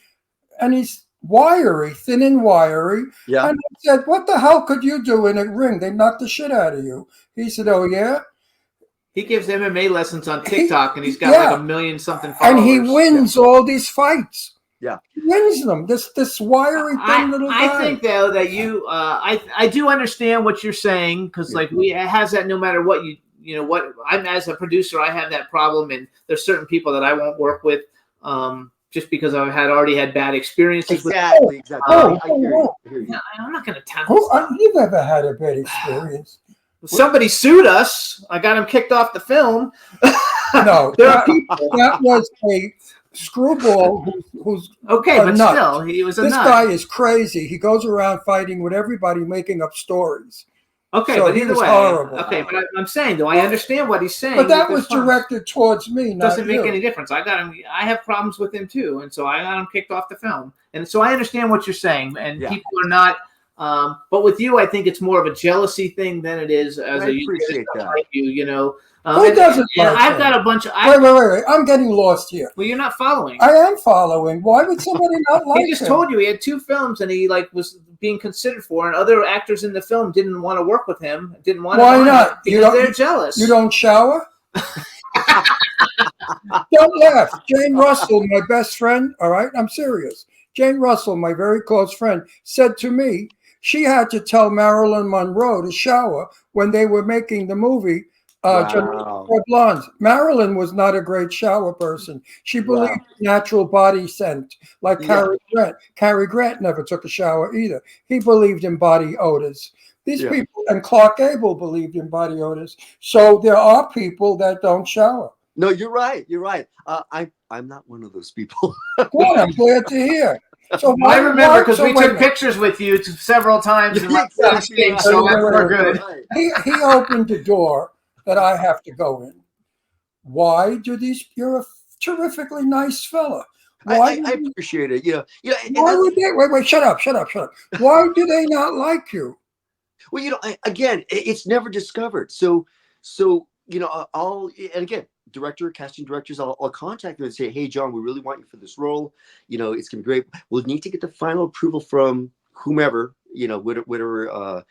and he's wiry, thin and wiry. Yeah. And I said, what the hell could you do in a ring? They knocked the shit out of you. He said, oh, yeah? He gives MMA lessons on TikTok, and he's got like 1 million something followers. And he wins all these fights. Yeah. He wins them. This wiry, thin little guy. I think, though, that you I do understand what you're saying, because like it has that no matter what you know what I'm as a producer, I have that problem, and there's certain people that I won't work with just because I've already had bad experiences with them. Exactly. I hear you. No, I'm not going to tell You've never had a bad experience. Somebody sued us. I got him kicked off the film. No, that was a screwball who's okay, but nut. still, he was a This nut. guy is crazy. He goes around fighting with everybody, making up stories. Okay, So but he either was way, horrible. okay, but I'm saying though, I understand what he's saying. But that with was this one. directed towards me, not Doesn't make you. any difference. I got him. I have problems with him too, and so I got him kicked off the film. And so I understand what you're saying, and people are not. But with you, I think it's more of a jealousy thing than it is as I appreciate that. like you know. Who doesn't like I've him? got a bunch of. Wait. I'm getting lost here. Well, you're not following. I am following. Why would somebody not like He just him? told you he had 2 films and he like was being considered for, and other actors in the film didn't want to work with him. Didn't want. Why to not? Because they're jealous. You don't shower? Don't laugh. Jane Russell, my best friend, all right? I'm serious. Jane Russell, my very close friend, said to me she had to tell Marilyn Monroe to shower when they were making the movie Blondes. Marilyn was not a great shower person. She believed in natural body scent, like Cary Grant. Cary Grant never took a shower either. He believed in body odors. These people, and Clark Gable believed in body odors. So there are people that don't shower. No, you're right. You're right. I'm not one of those people. Good, I'm glad to hear. So I remember because we took pictures with you several times. In my state, so we're good. He opened the door that I have to go in. Why do these? You're a terrifically nice fella. Why? I appreciate it. And Why would they? Wait, shut up. Why do they not like you? Well, again, it's never discovered. So, I'll and again, casting directors, I'll contact them and say, hey, John, we really want you for this role. It's gonna be great. We'll need to get the final approval from whomever, whatever,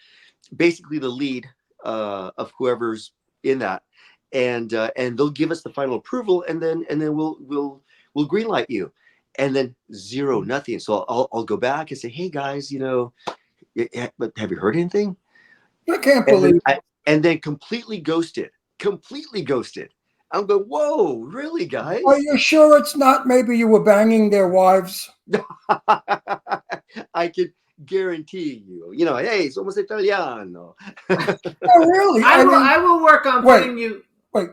basically the lead of whoever's in that, and they'll give us the final approval, and then we'll greenlight you, and then zero, nothing. So I'll go back and say, hey guys, but have you heard anything? I can't believe it. And then completely ghosted. I'm going, whoa, really, guys? Are you sure it's not maybe you were banging their wives? I can guarantee you. Hey, somos italiano. Oh, really? I will work on putting you. Wait,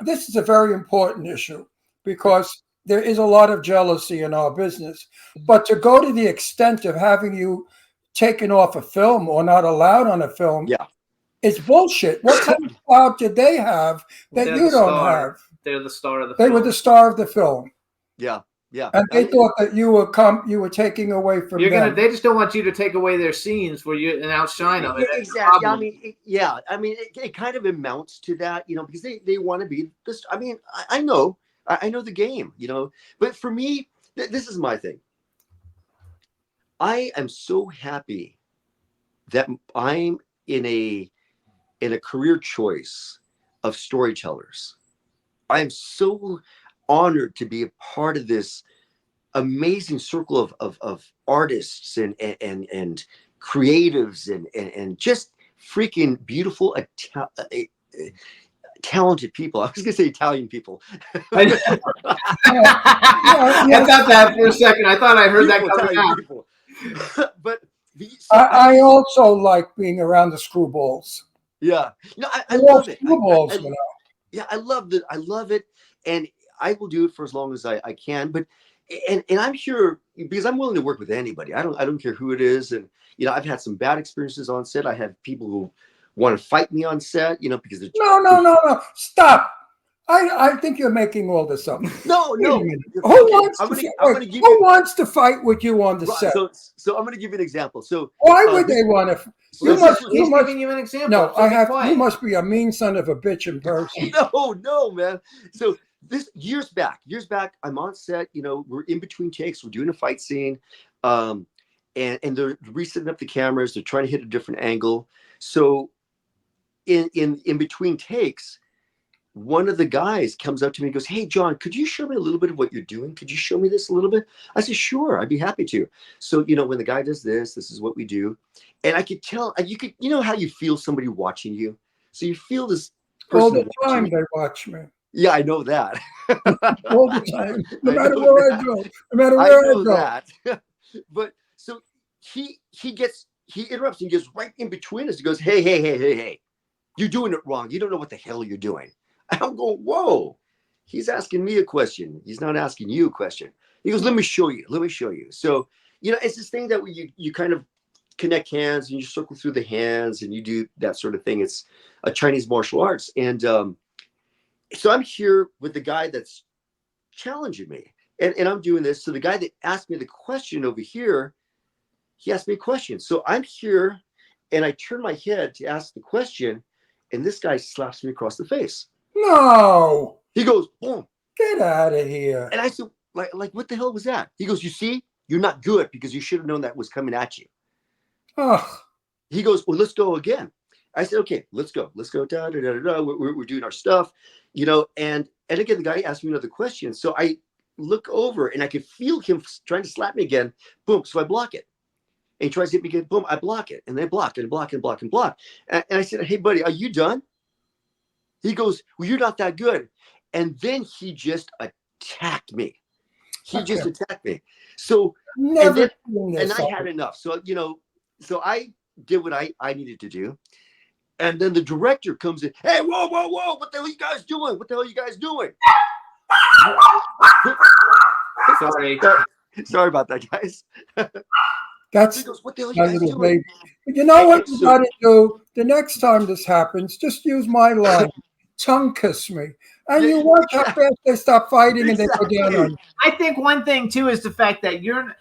this is a very important issue because there is a lot of jealousy in our business. But to go to the extent of having you taken off a film or not allowed on a film, it's bullshit. What kind of clout did they have that you don't have? They're the star of the film. They were the star of the film. Yeah. And they thought that you were taking away from them. They just don't want you to take away their scenes where you and outshine them. Yeah, exactly. I mean, it kind of amounts to that, because they want to be this. I mean, I know the game, but for me, this is my thing. I am so happy that I'm in a career choice of storytellers. I am so honored to be a part of this amazing circle of artists and creatives and just freaking beautiful talented people. I was gonna say Italian people. I thought that for a second. I thought I heard that coming out. People. But I also like being around the screwballs. Yeah, I love it. Screwballs, Yeah, I love it, and I will do it for as long as I can. But and I'm here because I'm willing to work with anybody. I don't care who it is, and I've had some bad experiences on set. I have people who want to fight me on set, because they're no, stop. I think you're making all this up. No. Who wants to fight with you on the set? So I'm going to give you an example. So why would they want to? He's giving you an example. No, you must be a mean son of a bitch in person. No, man. So this years back, I'm on set. We're in between takes. We're doing a fight scene, and they're resetting up the cameras. They're trying to hit a different angle. So in between takes, one of the guys comes up to me and goes, hey, John, could you show me a little bit of what you're doing? Could you show me this a little bit? I said, sure, I'd be happy to. So, when the guy does this is what we do. And I could tell, how you feel somebody watching you? So you feel this person all the time they watch me. Yeah, I know that. All the time. No matter where I go. No matter where I go. That. But so he interrupts and gets right in between us. He goes, hey. You're doing it wrong. You don't know what the hell you're doing. I'm going, whoa. He's asking me a question. He's not asking you a question. He goes, let me show you. So, it's this thing that you kind of connect hands and you circle through the hands and you do that sort of thing. It's a Chinese martial arts. And so I'm here with the guy that's challenging me. And I'm doing this. So the guy that asked me the question over here, he asked me a question. So I'm here and I turn my head to ask the question. And this guy slaps me across the face. No. He goes, boom. Get out of here. And I said, like, what the hell was that? He goes, you see, you're not good because you should have known that was coming at you. Oh. He goes, well, let's go again. I said, okay, let's go. Da, da, da, da, da. We're doing our stuff, and again, the guy asked me another question. So I look over and I could feel him trying to slap me again. Boom. So I block it. And he tries to hit me again. Boom, I block it. And then block. And I said, hey, buddy, are you done? He goes, well, you're not that good. And then he just attacked me. So, and I had enough. So, so I did what I needed to do. And then the director comes in. Hey, whoa. What the hell are you guys doing? Sorry about that, guys. That's goes, what the hell are you guys doing? Baby. But you know what you got to do? The next time this happens, just use my line. Tongue kiss me. And you watch how fast they stop fighting and they go down on you. I think one thing too is the fact that you're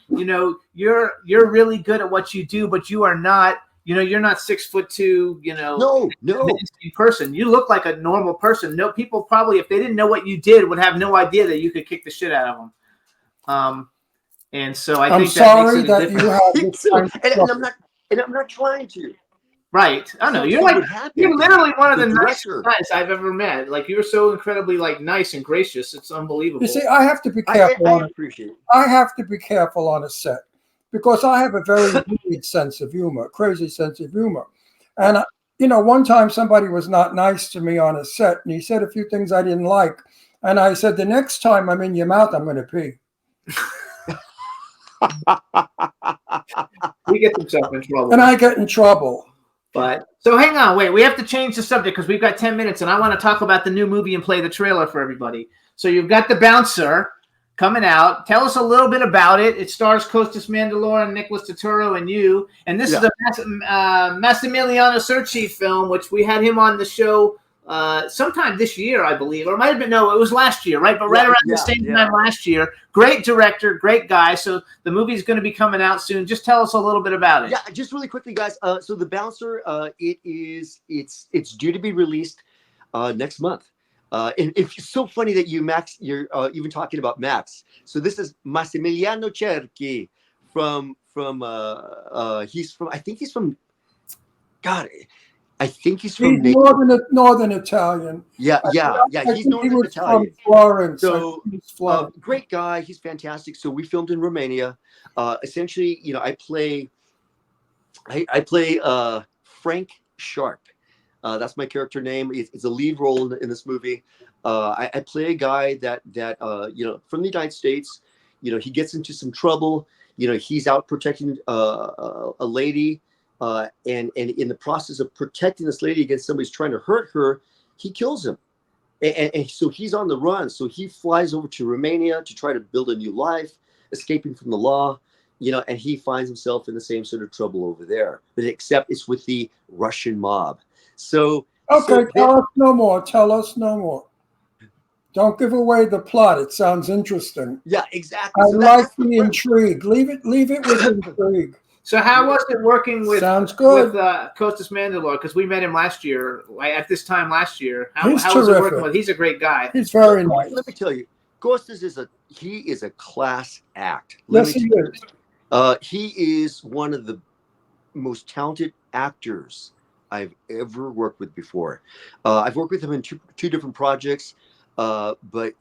really good at what you do, but you are not. You're not 6'2", no person. You look like a normal person. No, people probably, if they didn't know what you did, would have no idea that you could kick the shit out of them. And so I think sorry that you have this and I'm not trying to. Right. I know. You're literally one of the nicest guys I've ever met. Like, you're so incredibly nice and gracious. It's unbelievable. You see, I have to be careful. I appreciate it. I have to be careful on a set because I have a very weird sense of humor, crazy sense of humor. And one time somebody was not nice to me on a set, and he said a few things I didn't like. And I said, the next time I'm in your mouth, I'm going to pee. We get themselves in trouble. And I get in trouble. But so hang on, wait. We have to change the subject because we've got 10 minutes, and I want to talk about the new movie and play the trailer for everybody. So you've got The Bouncer coming out. Tell us a little bit about it. It stars Costas Mandylor and Nicholas Turturro and you. And this is a Massimiliano Cerci film, which we had him on the show sometime this year, I believe, or it might have been, no, it was last year, right? But right around the same time last year. Great director, great guy. So the movie's going to be coming out soon. Just tell us a little bit about it. Yeah, just really quickly, guys. So The Bouncer, it's due to be released next month. And it's so funny that you're even talking about Max. So this is Massimiliano Cerchi from I think he's from Northern Italian. Yeah. He's Northern Italian. From Florence. So great guy. He's fantastic. So we filmed in Romania. Essentially, I play Frank Sharp. That's my character name. It's a lead role in this movie. I play a guy that from the United States. He gets into some trouble. He's out protecting a lady. And in the process of protecting this lady against somebody's trying to hurt her, he kills him. And so he's on the run. So he flies over to Romania to try to build a new life, escaping from the law, and he finds himself in the same sort of trouble over there. But except it's with the Russian mob. So tell us no more. Don't give away the plot. It sounds interesting. Yeah, exactly. I like the intrigue. Leave it with intrigue. So how was it working with Costas Mandylor? Because we met him last year, at this time last year. How was it working with? He's a great guy. He's very nice. Let me tell you, Costas is a class act. Yes, he is. He is one of the most talented actors I've ever worked with before. I've worked with him in two different projects. But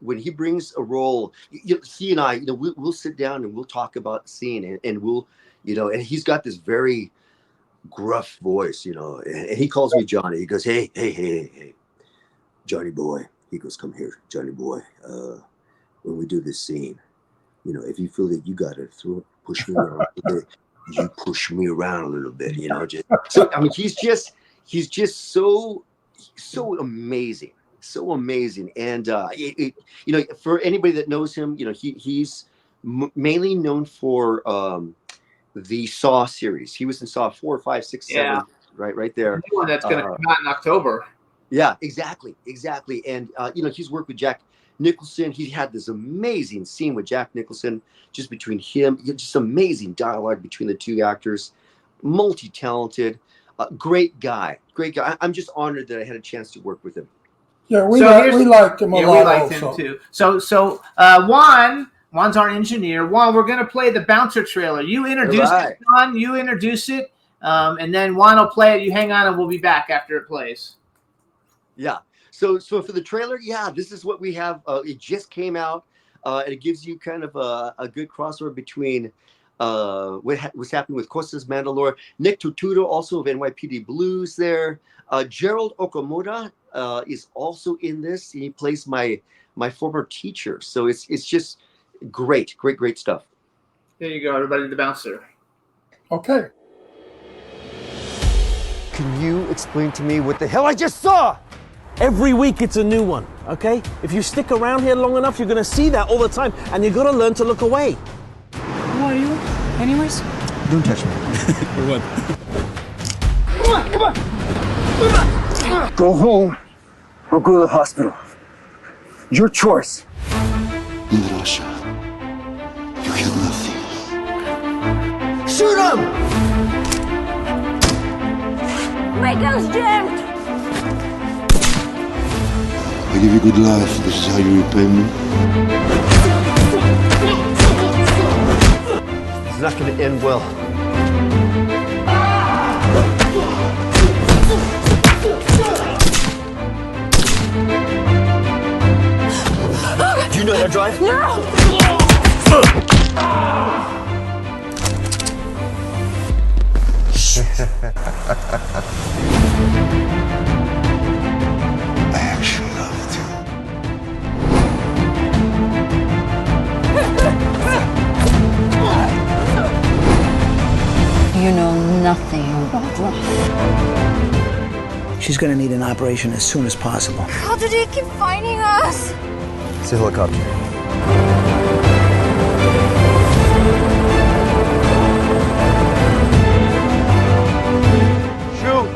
when he brings a role, he and I, we'll sit down and we'll talk about the scene, and we'll, and he's got this very gruff voice, and he calls me Johnny. He goes, hey, Johnny boy. He goes, come here, Johnny boy. When we do this scene, if you feel that you got to push me around a little bit, you push me around a little bit, So, I mean, he's just so amazing. So amazing. And for anybody that knows him, he's mainly known for the Saw series. He was in Saw 4, 5, 6, 7, right there. The one that's going to come out in October. Yeah, exactly. And he's worked with Jack Nicholson. He had this amazing scene with Jack Nicholson, just between him, just amazing dialogue between the two actors. Multi-talented, great guy. I'm just honored that I had a chance to work with him. Yeah, we liked him a lot. We liked him too. So Juan's our engineer. Juan, we're going to play the Bouncer trailer. You introduce it, Juan. You introduce it, and then Juan will play it. You hang on, and we'll be back after it plays. Yeah. So for the trailer, this is what we have. It just came out, and it gives you kind of a good crossover between what's happening with Costas Mandylor, Nick Turturro, also of NYPD Blues there. Gerald Okamura is also in this. He plays my former teacher. So it's just great stuff. There you go, everybody, The Bouncer. Okay. Can you explain to me what the hell I just saw? Every week it's a new one, okay? If you stick around here long enough, you're gonna see that all the time, and you're gonna learn to look away. Who are you, anyways? Don't touch me. For what? Come on! Go home or go to the hospital. Your choice. In Russia, you have nothing. Shoot him! My gun's jammed! I give you good life. This is how you repay me. It's not going to end well. Do you know how to drive? No! I actually loved You know nothing about life. She's gonna need an operation as soon as possible. How did he keep finding us? It's a helicopter. Shoot!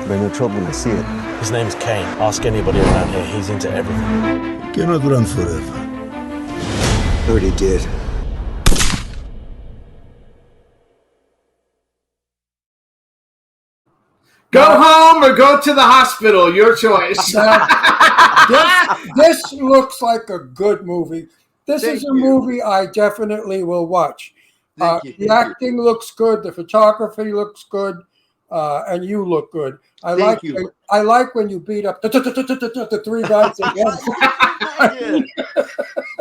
Bring no trouble when I see it. His name's Kane. Ask anybody around here. He's into everything. You cannot run forever. Already did. Go home or go to the hospital. Your choice. This looks like a good movie. This is a movie I definitely will watch. The acting looks good. The photography looks good. And you look good. I like when you beat up the three guys again.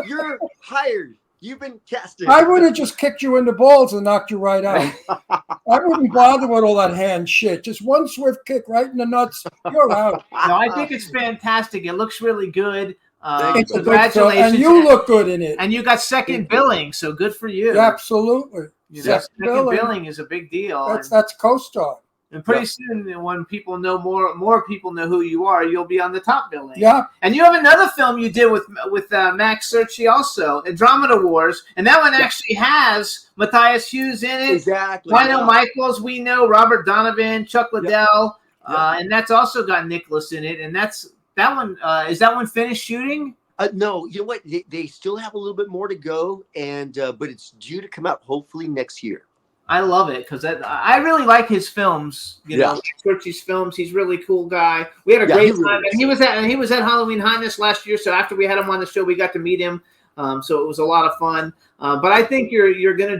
You're hired. You've been casted. I would have just kicked you in the balls and knocked you right out. I wouldn't bother with all that hand shit. Just one swift kick right in the nuts. You're out. No, I think it's fantastic. It looks really good. It's a good Congratulations. film, and you look good in it. And you got second billing, so good for you. Absolutely. You know, second billing is a big deal. That's co-star. And pretty soon, when people know more people know who you are, you'll be on the top billing. Yeah. And you have another film you did with Max Searcy also, Andromeda Wars, and that one actually has Matthias Hughes in it. Exactly. Lionel Michaels, we know, Robert Donovan, Chuck Liddell, and that's also got Nicholas in it. And that one is that one finished shooting? No, you know what? They still have a little bit more to go, and but it's due to come out hopefully next year. I love it because I really like his films. You know, Searcy's films. He's a really cool guy. We had a great time, and he was at Halloween Highness last year. So after we had him on the show, we got to meet him. So it was a lot of fun. But I think you're gonna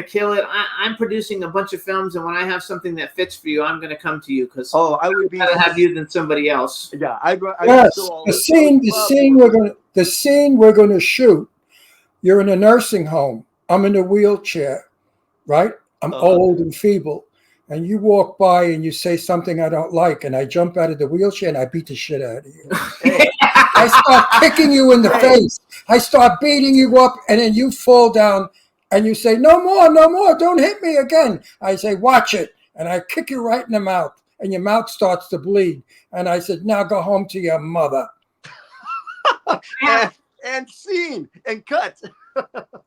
kill it. I'm producing a bunch of films, and when I have something that fits for you, I'm gonna come to you because I would be rather have you than somebody else. Yeah, yes. The scene we're gonna shoot. You're in a nursing home. I'm in a wheelchair. Right? I'm old and feeble. And you walk by and you say something I don't like, and I jump out of the wheelchair and I beat the shit out of you. I start kicking you in the face. I start beating you up, and then you fall down and you say, no more, don't hit me again. I say, watch it. And I kick you right in the mouth, and your mouth starts to bleed. And I said, now go home to your mother. and scene and cut.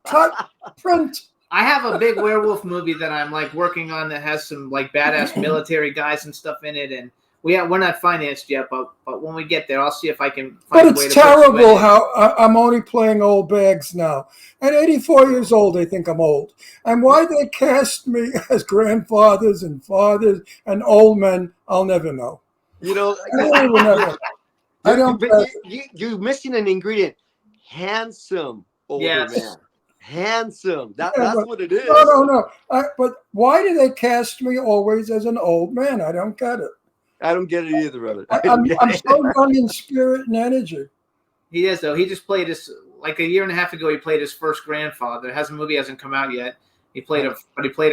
Cut, print. I have a big werewolf movie that I'm like working on that has some like badass military guys and stuff in it, and we're not financed yet, but when we get there, I'll see if I can find a way to. But it's terrible how I'm only playing old bags now. At 84 years old, they think I'm old, and why they cast me as grandfathers and fathers and old men, I'll never know. You know, I don't. You're missing an ingredient: handsome older man. Handsome. That's what it is. No. But why do they cast me always as an old man? I don't get it. I don't get it either of it. I'm so young in spirit and energy. He is, though. He just played his, like a year and a half ago, he played his first grandfather. The movie hasn't come out yet. He played a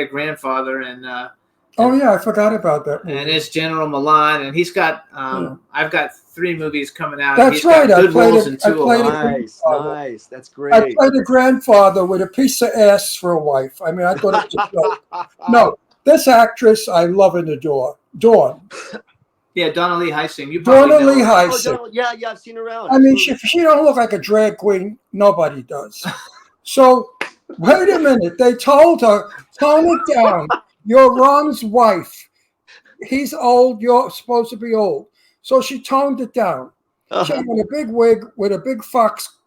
grandfather, and I forgot about that movie. And it's General Milan, and he's got I've got 3 movies coming out. That's right. I played Nice. That's great. I played a grandfather with a piece of ass for a wife. I mean, I thought it was a joke. No, this actress I love and adore. Dawn. Yeah, Donna Lee Heising. You probably Donna know Lee her. Heising. Yeah, I've seen her around. I mean, she don't look like a drag queen. Nobody does. So, wait a minute. They told her, tone it down. You're Ron's wife. He's old. You're supposed to be old. So she toned it down. She had a big wig with a big fox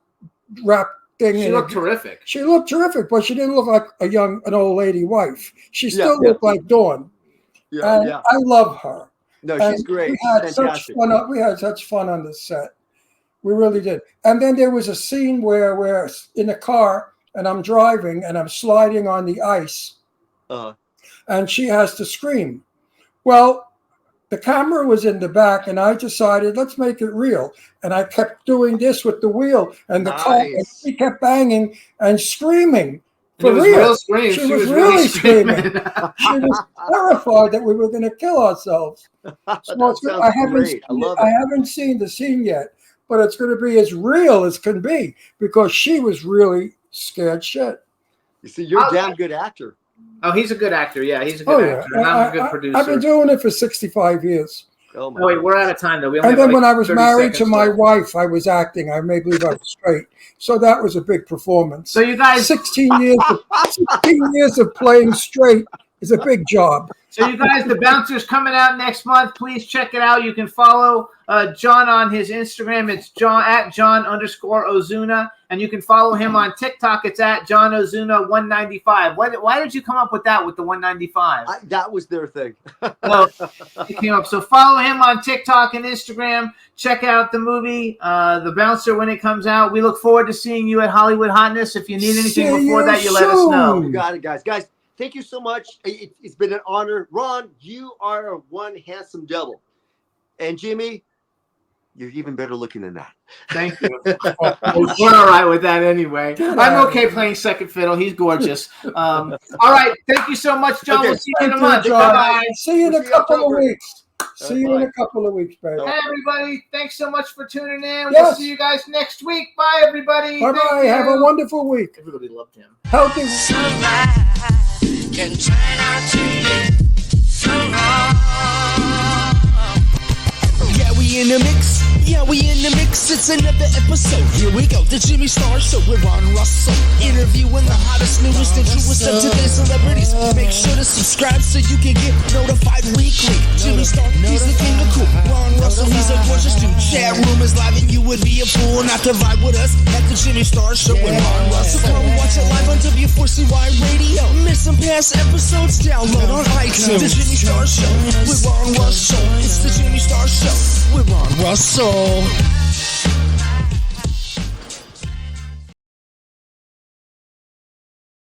wrap thing. She looked terrific. She looked terrific, but she didn't look like an old lady wife. She still looked like Dawn. And I love her. No, and she's great. We had She's such fantastic. fun. We had such fun on the set. We really did. And then there was a scene where we're in a car and I'm driving and I'm sliding on the ice, and she has to scream. Well, the camera was in the back, and I decided let's make it real. And I kept doing this with the wheel and the car, and she kept banging and screaming. For real. Screams. She was really screaming. She was terrified that we were going to kill ourselves. So I haven't seen the scene yet, but it's going to be as real as can be because she was really scared shit. You see, you're a damn good actor. Oh, he's a good actor. Yeah, he's a good actor. And I'm a good producer. I've been doing it for 65 years. Oh, wait, we're out of time, though. We only And have then when I was 30 married to seconds my left. wife, I was acting. I may believe I was straight. So that was a big performance. So you guys, 16 years of playing straight is a big job. So you guys, The Bouncer's coming out next month. Please check it out. You can follow John on his Instagram. It's John@John_Ozuna. And you can follow him on TikTok. It's @JohnOzuna195. Why did you come up with that with the 195? That was their thing. Well, it came up. So follow him on TikTok and Instagram. Check out the movie, The Bouncer, when it comes out. We look forward to seeing you at Hollywood Hotness. If you need anything before that, you let us know. You got it, guys. Guys, thank you so much. It's been an honor. Ron, you are one handsome devil. And Jimmy, you're even better looking than that. Thank you. We're all right with that anyway. I'm okay playing second fiddle. He's gorgeous. All right. Thank you so much, John. We'll see you in a month. Bye-bye. See you in a couple of weeks. See you in a couple of weeks, baby. Hey, everybody. Thanks so much for tuning in. We'll Yes. see you guys next week. Bye, everybody. Bye-bye. Thank Have a you. wonderful week. Everybody loved him. Healthy. Can turn out to be so wrong. Yeah, we in the mix. Yeah, we in the mix. It's another episode. Here we go. The Jimmy Star Show with Ron Russell. Interviewing the hottest, newest, and truest of today's celebrities. Make sure to subscribe so you can get notified weekly. Jimmy Star, he's the king of cool. Ron Russell, he's a gorgeous dude. Chat room is live and you would be a fool not to vibe with us at the Jimmy Star Show with Ron Russell. Come watch it live on W4CY Radio. Miss some past episodes, download on iTunes. The Jimmy Star Show with Ron Russell. It's the Jimmy Star Show with Ron Russell.